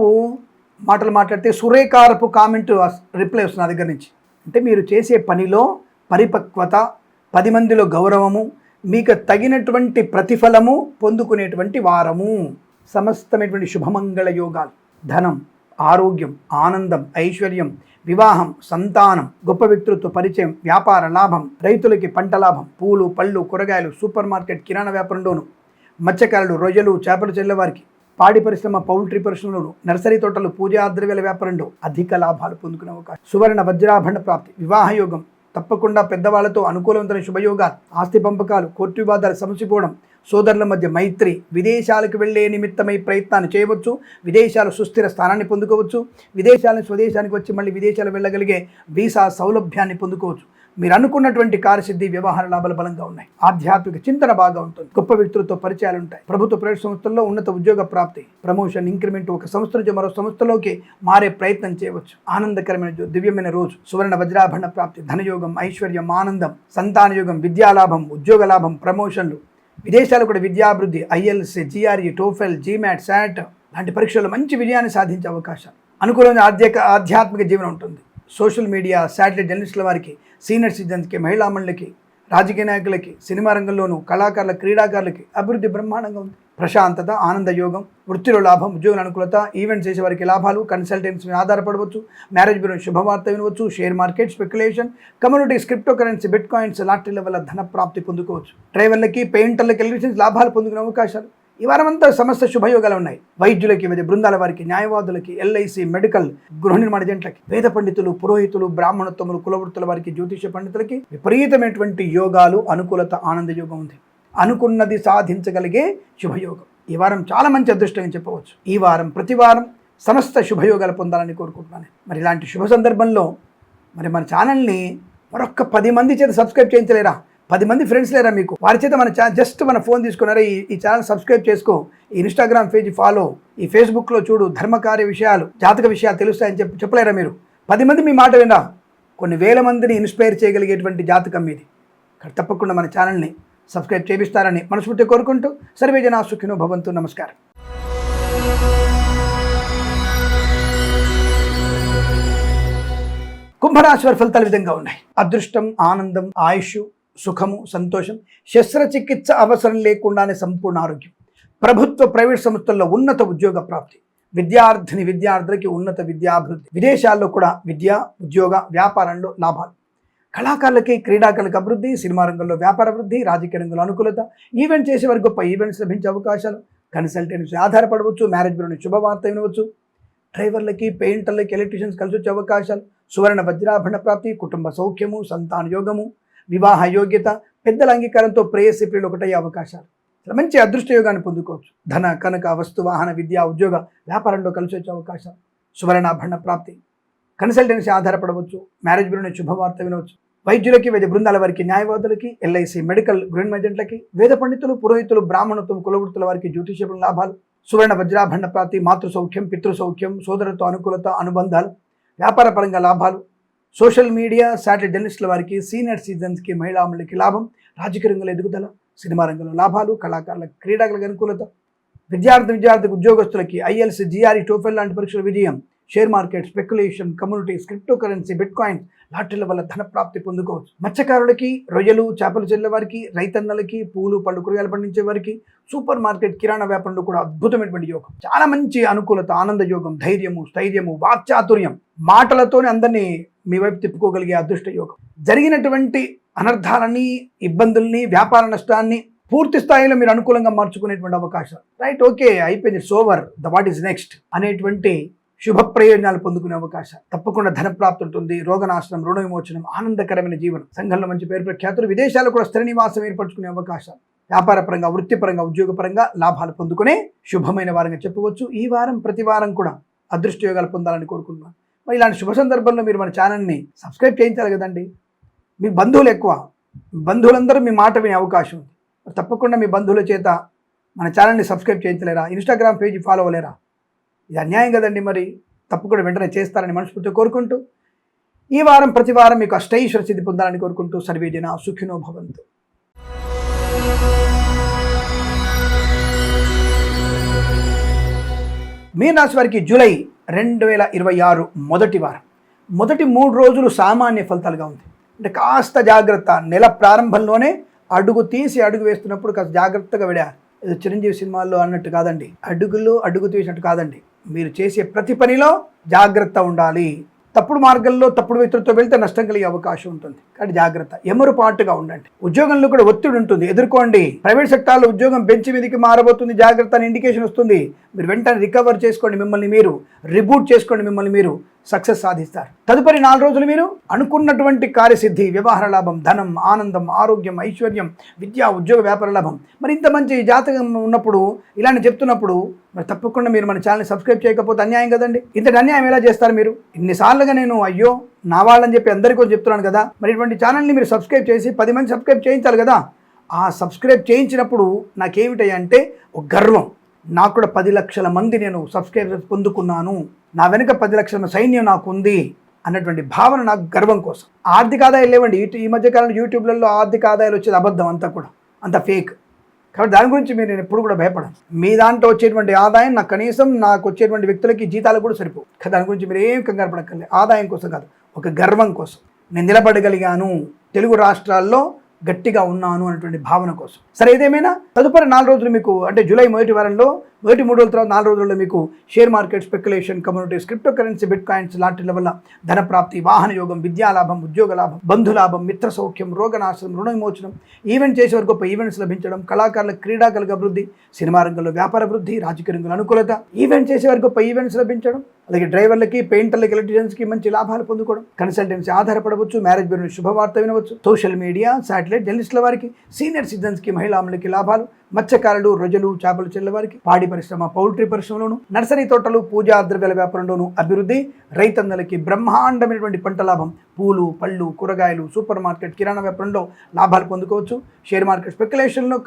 మాటలు మాట్లాడితే సురేకారపు కామెంట్ రిప్లై వస్తుంది నా దగ్గర నుంచి. అంటే మీరు చేసే పనిలో పరిపక్వత, 10 మందిలో గౌరవము, మీకు తగినటువంటి ప్రతిఫలము పొందుకునేటువంటి వారము. సమస్తమైనటువంటి శుభమంగళ యోగాలు, ధనం, ఆరోగ్యం, ఆనందం, ఐశ్వర్యం, వివాహం, సంతానం, గొప్ప వ్యక్తులతో పరిచయం, వ్యాపార లాభం, రైతులకి పంట లాభం, పూలు, పళ్ళు, కూరగాయలు, సూపర్ మార్కెట్, కిరాణా వ్యాపారంలోను, మత్స్యకారులు, రొయ్యలు, చేపలు చెల్లెవారికి, పాడి పరిశ్రమ, పౌల్ట్రీ పరిశ్రమలోను, నర్సరీ తోటలు, పూజా ద్రవ్యాల వ్యాపారంలో అధిక లాభాలు పొందుకునే అవకాశం. సువర్ణ వజ్రాభరణ ప్రాప్తి, వివాహ యోగం, తప్పకుండా పెద్దవాళ్లతో అనుకూలవంతమైన శుభయోగాలు, ఆస్తి పంపకాలు, కోర్టు వివాదాలు సమసిపోవడం, సోదరుల మధ్య మైత్రి, విదేశాలకు వెళ్లే నిమిత్తమై ప్రయత్నాన్ని చేయవచ్చు, విదేశాలు సుస్థిర స్థానాన్ని పొందుకోవచ్చు, విదేశాలను స్వదేశానికి వచ్చి మళ్ళీ విదేశాలు వెళ్ళగలిగే వీసా సౌలభ్యాన్ని పొందుకోవచ్చు. మీరు అనుకున్నటువంటి కార్యసిద్ధి, వ్యవహార లాభాలు బలంగా ఉన్నాయి. ఆధ్యాత్మిక చింతన బాగా ఉంటుంది. గొప్ప వ్యక్తులతో పరిచయాలు ఉంటాయి. ప్రభుత్వ ప్రైవేట్ సంస్థల్లో ఉన్నత ఉద్యోగ ప్రాప్తి, ప్రమోషన్, ఇంక్రిమెంట్, ఒక సంస్థ నుంచి మరో సంస్థలోకి మారే ప్రయత్నం చేయవచ్చు. ఆనందకరమైన దివ్యమైన రోజు. సువర్ణ వజ్రాభరణ ప్రాప్తి, ధనయోగం, ఐశ్వర్యం, ఆనందం, సంతాన యోగం, విద్యాలాభం, ఉద్యోగ లాభం, ప్రమోషన్లు, విదేశాలు కూడా విద్యాభివృద్ధి, ILC, GRE, TOEFL, GMAT, SAT లాంటి పరీక్షల్లో మంచి విజయాన్ని సాధించే అవకాశం. అనుకూలమైన ఆధ్యాత్మిక జీవనం ఉంటుంది. సోషల్ మీడియా, శాటిలైట్ జర్నలిస్టుల వారికి, సీనియర్ సిటిజన్స్కి, మహిళా మండలికి, రాజకీయ నాయకులకి, సినిమా రంగంలోనూ కళాకారుల, క్రీడాకారులకి అభివృద్ధి బ్రహ్మాండంగా ఉంది. ప్రశాంతత, ఆనంద యోగం, వృత్తిలో లాభం, ఉద్యోగ అనుకూలత, ఈవెంట్స్ చేసే వారికి లాభాలు, కన్సల్టెన్సీ మీద ఆధారపడవచ్చు, మ్యారేజ్ బ్యూరో శుభవార్త వినవచ్చు, share market, speculation, communities, crypto currency, bitcoins, లాటరీల వల్ల ధన ప్రాప్తి పొందుకోవచ్చు. డ్రైవర్లకి, పెయింటర్లకి, ఎలక్ట్రీషియన్స్ లాభాలు పొందుకునే అవకాశాలు. ఈ వారమంతా సమస్త శుభయోగాలు ఉన్నాయి. వైద్యులకి, వివిధ బృందాల వారికి, న్యాయవాదులకి, ఎల్ఐసి, మెడికల్, గృహ నిర్మాణ జంట్లకి, వేద పండితులు, పురోహితులు, బ్రాహ్మణోత్తములు, కులవృత్తుల వారికి, జ్యోతిష పండితులకి విపరీతమైనటువంటి యోగాలు, అనుకూలత, ఆనంద యోగం ఉంది. అనుకున్నది సాధించగలిగే శుభయోగం. ఈ వారం చాలా మంచి అదృష్టంగా చెప్పవచ్చు. ఈ వారం ప్రతి వారం సమస్త శుభయోగాలు పొందాలని కోరుకుంటున్నాను. మరి ఇలాంటి శుభ సందర్భంలో మరి మన ఛానల్ని మరొక్క 10 మంది చేత సబ్స్క్రైబ్ చేయించలేరా? 10 మంది ఫ్రెండ్స్ లేరా మీకు? వారి చేత జస్ట్ మన ఫోన్ తీసుకున్నారా, ఈ ఛానల్ సబ్స్క్రైబ్ చేసుకో, ఈ ఇన్స్టాగ్రామ్ పేజ్ ఫాలో, ఈ ఫేస్బుక్లో చూడు, ధర్మకార్య విషయాలు, జాతక విషయాలు తెలుస్తాయని చెప్పలేరా మీరు? 10 మంది మీ మాట వినరా? కొన్ని వేల మందిని ఇన్స్పైర్ చేయగలిగేటువంటి జాతకం మీది. తప్పకుండా మన ఛానల్ని సబ్స్క్రైబ్ చేపిస్తారని మనస్ఫూర్తిగా కోరుకుంటూ సర్వే జనా సుఖినో భవంతు. నమస్కారం. కుంభరాశి వారి ఫలితాలు విధంగా ఉన్నాయి. అదృష్టం, ఆనందం, ఆయుష్, సుఖము, సంతోషం, శస్త్రచికిత్స అవసరం లేకుండానే సంపూర్ణ ఆరోగ్యం, ప్రభుత్వ ప్రైవేట్ సంస్థల్లో ఉన్నత ఉద్యోగ ప్రాప్తి, విద్యార్థులకి ఉన్నత విద్యాభివృద్ధి, విదేశాల్లో కూడా విద్య, ఉద్యోగ, వ్యాపారంలో లాభాలు, కళాకారులకి, క్రీడాకారులకు అభివృద్ధి, సినిమా రంగంలో వ్యాపార వృద్ధి, రాజకీయ రంగంలో అనుకూలత, ఈవెంట్ చేసే వారికి గొప్ప ఈవెంట్స్ లభించే అవకాశాలు, కన్సల్టెన్సీ ఆధారపడవచ్చు, మ్యారేజ్ బ్యూరో శుభవార్త వినవచ్చు, డ్రైవర్లకి, పెయింటర్లకి, ఎలక్ట్రీషియన్స్ కలిసి వచ్చే అవకాశాలు, సువర్ణ వజ్రాభరణ ప్రాప్తి, కుటుంబ సౌఖ్యము, సంతాన యోగము, వివాహ యోగ్యత, పెద్దల అంగీకారంతో ప్రేయసి ప్రియులు ఒకటయ్యే అవకాశాలు. మంచి అదృష్ట యోగాన్ని పొందుకోవచ్చు. ధన, కనక, వస్తు, వాహన, విద్య, ఉద్యోగ, వ్యాపారంలో కలిసి వచ్చే అవకాశాలు, సువర్ణాభరణ ప్రాప్తి, కన్సల్టెన్సీ ఆధారపడవచ్చు, మ్యారేజ్ బ్యూరో శుభవార్త వినవచ్చు, వైద్యులకి, వేద బృందాల వారికి, న్యాయవాదులకి, ఎల్ఐసి, మెడికల్, గృహ ఏజెంట్లకి, వేద పండితులు, పురోహితులు, బ్రాహ్మణత్వం, కులవృత్తుల వారికి జ్యోతిష లాభాలు, సువర్ణ వజ్రాభరణ ప్రాప్తి, మాతృ సౌఖ్యం, పితృ సౌఖ్యం, సోదరులతో అనుకూలత, అనుబంధాలు, వ్యాపార పరంగా లాభాలు, సోషల్ మీడియా, శాటిలైట్ జర్నలిస్టుల వారికి, సీనియర్ సిటిజన్స్కి, మహిళా మండలికి లాభం, రాజకీయ రంగంలో ఎదుగుదల, సినిమా రంగంలో లాభాలు, కళాకారులకు, క్రీడాకులకు అనుకూలత, విద్యార్థులకు, ఉద్యోగస్తులకి, ఐఎల్సీ, జిఆర్ఈ, టోఫెల్ లాంటి పరీక్షల విజయం, share market, speculation, communities, crypto currency, bitcoins, లాటరీల వల్ల ధన ప్రాప్తి పొందుకోవచ్చు. మత్స్యకారులకి, రొయ్యలు, చేపలు చెల్లె వారికి, రైతన్నలకి, పూలు, పళ్ళు, కూరగాయలు పండించే వారికి, సూపర్ మార్కెట్, కిరాణా వ్యాపారంలో కూడా అద్భుతమైనటువంటి యోగం, చాలా మంచి అనుకూలత, ఆనంద యోగం, ధైర్యము, స్థైర్యము, వాక్చాతుర్యం, మాటలతోనే అందరినీ మీ వైపు తిప్పుకోగలిగే అదృష్ట యోగం. జరిగినటువంటి అనర్థాలని, ఇబ్బందుల్ని, వ్యాపార నష్టాన్ని పూర్తి స్థాయిలో మీరు అనుకూలంగా మార్చుకునేటువంటి అవకాశం. రైట్, ఓకే, అయిపోయింది, sour, the what is next అనేటువంటి శుభ ప్రయోజనాలు పొందుకునే అవకాశం. తప్పకుండా ధన ప్రాప్తి ఉంటుంది. రోగనాశనం, రుణ విమోచనం, ఆనందకరమైన జీవనం, సంఘంలో మంచి పేరు ప్రఖ్యాతులు, విదేశాలు కూడా స్థిర నివాసం ఏర్పరచుకునే అవకాశం, వ్యాపార పరంగా, వృత్తిపరంగా, ఉద్యోగపరంగా లాభాలు పొందుకునే శుభమైన వారంగా చెప్పవచ్చు. ఈ వారం ప్రతి వారం కూడా అదృష్ట యోగాలు పొందాలని కోరుకుంటున్నాను. మరి ఇలాంటి శుభ సందర్భంలో మీరు మన ఛానల్ని సబ్స్క్రైబ్ చేయించాలి కదండి. మీ బంధువులు ఎక్కువ, బంధువులందరూ మీ మాట వినే అవకాశం ఉంది. తప్పకుండా మీ బంధువుల చేత మన ఛానల్ని సబ్స్క్రైబ్ చేయించలేరా? ఇన్స్టాగ్రామ్ పేజీ ఫాలో అవ్వలేరా? ఇది అన్యాయం కదండి. మరి తప్పకుండా వెంటనే చేస్తారని మనస్ఫూర్తిగా కోరుకుంటూ ఈ వారం ప్రతి వారం మీకు అష్టైశ్వర సిద్ధి పొందాలని కోరుకుంటూ సర్వే జనా సుఖినో భవంతు. మీన రాశి వారికి జూలై 2026 మొదటి వారం, మొదటి 3 రోజులు సామాన్య ఫలితాలుగా ఉంది. అంటే కాస్త జాగ్రత్త. నెల ప్రారంభంలోనే అడుగు తీసి అడుగు వేస్తున్నప్పుడు కాస్త జాగ్రత్తగా వెడారు. ఇది చిరంజీవి సినిమాల్లో అన్నట్టు కాదండి, అడుగు తీసినట్టు కాదండి. మీరు చేసే ప్రతి పనిలో జాగ్రత్త ఉండాలి. తప్పుడు మార్గంలో తప్పుడు వ్యక్తులతో వెళ్తే నష్టం కలిగే అవకాశం ఉంటుంది. కాబట్టి జాగ్రత్త, ఎమరుపాటుగా ఉండండి. ఉద్యోగంలో కూడా ఒత్తిడి ఉంటుంది, ఎదుర్కోండి. ప్రైవేట్ సెక్టార్లో ఉద్యోగం బెంచ్ మీదకి మారబోతుంది, జాగ్రత్త అని ఇండికేషన్ వస్తుంది. మీరు వెంటనే రికవర్ చేసుకోండి, మిమ్మల్ని మీరు రిబూట్ చేసుకోండి, మిమ్మల్ని మీరు సక్సెస్ సాధిస్తారు. తదుపరి 4 రోజులు మీరు అనుకున్నటువంటి కార్యసిద్ధి, వ్యవహార లాభం, ధనం, ఆనందం, ఆరోగ్యం, ఐశ్వర్యం, విద్య, ఉద్యోగ, వ్యాపార లాభం. మరి ఇంత మంచి జాతకం ఉన్నప్పుడు, ఇలాంటి చెప్తున్నప్పుడు మరి తప్పకుండా మీరు మన ఛానల్ని సబ్స్క్రైబ్ చేయకపోతే అన్యాయం కదండి. ఇంతటి అన్యాయం ఎలా చేస్తారు మీరు? ఇన్నిసార్లుగా నేను అయ్యో నా వాళ్ళని చెప్పి అందరికీ చెప్తున్నాను కదా. మరి ఇటువంటి ఛానల్ని మీరు సబ్స్క్రైబ్ చేసి 10 మంది సబ్స్క్రైబ్ చేయించాలి కదా. ఆ సబ్స్క్రైబ్ చేయించినప్పుడు నాకేమిటంటే ఒక గర్వం. నాకు కూడా 10 లక్షల మంది నేను సబ్స్క్రైబర్స్ పొందుకున్నాను, నా వెనుక 10 లక్షల సైన్యం నాకు ఉంది అన్నటువంటి భావన నాకు గర్వం కోసం. ఆర్థిక ఆదాయాలు లేవండి ఈ మధ్యకాలంలో. యూట్యూబ్లలో ఆర్థిక ఆదాయాలు వచ్చేది అబద్ధం, అంతా కూడా అంత ఫేక్. కాబట్టి దాని గురించి మీరు నేను ఎప్పుడు కూడా భయపడను. మీ దాంట్లో వచ్చేటువంటి ఆదాయం నాకు కనీసం నాకు వచ్చేటువంటి వ్యక్తులకి జీతాలు కూడా సరిపోవు. దాని గురించి మీరు ఏం కంగారు పడక్కర్లేదు. ఆదాయం కోసం కాదు, ఒక గర్వం కోసం. నేను నిలబడగలిగాను, తెలుగు రాష్ట్రాల్లో గట్టిగా ఉన్నాను అనేటువంటి భావన కోసం. సరే, ఏదేమైనా తదుపరి 4 రోజులు మీకు, అంటే జూలై మొదటి వారంలో మొదటి 3 రోజుల తర్వాత 4 రోజుల్లో మీకు share market, speculation, communities, crypto currency, bitcoins లాంటిల వల్ల ధన ప్రాప్తి, వాహన యోగం, విద్యాలాభం, ఉద్యోగ లాభం, బంధులాభం, మిత్ర సౌఖ్యం, రోగనాశనం, రుణ విమోచనం, ఈవెంట్ చేసేవారు గొప్ప ఈవెంట్స్ లభించడం, కళాకారులకు క్రీడాకారులకు అభివృద్ధి, సినిమా రంగంలో వ్యాపార వృద్ధి, రాజకీయ రంగంలో అనుకూలత, ఈవెంట్ చేసేవారు గొప్ప ఈవెంట్స్ లభించడం, అలాగే డ్రైవర్లకి, పెయింటర్లకి, ఎలక్ట్రీషియన్స్కి మంచి లాభాలు పొందుకోవడం, కన్సల్టెన్సీ ఆధారపడవచ్చు, మ్యారేజ్ బ్యూరో శుభవార్త వినవచ్చు, సోషల్ మీడియా, శాటిలైట్ జర్నలిస్టుల వారికి, సీనియర్ సిటిజన్స్కి, మహిళాములకి లాభాలు, మత్స్యకారులు, రొజలు, చేపలు చెల్లె వారికి, పాడి పరిశ్రమ, పౌల్ట్రీ పరిశ్రమలోను, నర్సరీ తోటలు, పూజా ద్రవ్యాల వ్యాపారంలోను అభివృద్ధి, రైతన్నలకి బ్రహ్మాండమైనటువంటి పంట లాభం, పూలు, పళ్ళు, కూరగాయలు, సూపర్ మార్కెట్, కిరాణా వ్యాపారంలో లాభాలు పొందుకోవచ్చు. షేర్ మార్కెట్, స్పెక్యులేషన్లో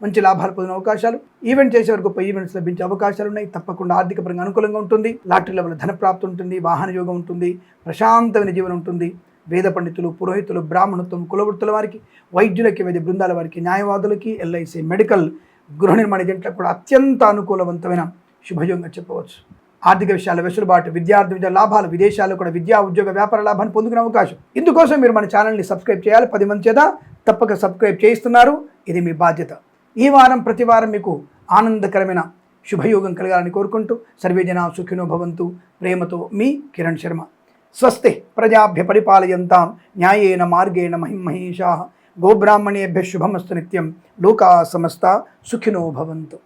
మంచి లాభాలు పొందిన అవకాశాలు, ఈవెంట్ చేసేవారు గొప్ప ఈవెంట్స్ లభించే అవకాశాలు ఉన్నాయి. తప్పకుండా ఆర్థిక పరంగా అనుకూలంగా ఉంటుంది. లాటరీల వల్ల ధన ప్రాప్తి ఉంటుంది, వాహన యోగం ఉంటుంది, ప్రశాంతమైన జీవనం ఉంటుంది. వేద పండితులు, పురోహితులు, బ్రాహ్మణత్వం, కులవృత్తుల వారికి, వైద్యులకి, వైద్య బృందాల వారికి, న్యాయవాదులకి, ఎల్ఐసి, మెడికల్, గృహ నిర్మాణ ఏజెంట్లకు కూడా అత్యంత అనుకూలవంతమైన శుభయోగంగా చెప్పవచ్చు. ఆర్థిక విషయాల వెసులుబాటు, విద్యార్థి విద్యా లాభాలు, విదేశాల్లో కూడా విద్యా, ఉద్యోగ, వ్యాపార లాభాన్ని పొందుకునే అవకాశం. ఇందుకోసం మీరు మన ఛానల్ని సబ్స్క్రైబ్ చేయాలి. 10 మంది చేత తప్పక సబ్స్క్రైబ్ చేయిస్తున్నారు, ఇది మీ బాధ్యత. ఈ వారం ప్రతి వారం మీకు ఆనందకరమైన శుభయోగం కలగాలని కోరుకుంటూ సర్వేజన సుఖినో భవంతు. ప్రేమతో మీ కిరణ్ శర్మ. స్వస్తి ప్రజాభ్య పరిపాలయంతాం న్యాయేన మార్గేణ మహిమహేషాః. గోబ్రాహ్మణేభ్యः శుభమస్తు నిత్యం. లోకా సమస్తా సుఖినో భవంతు.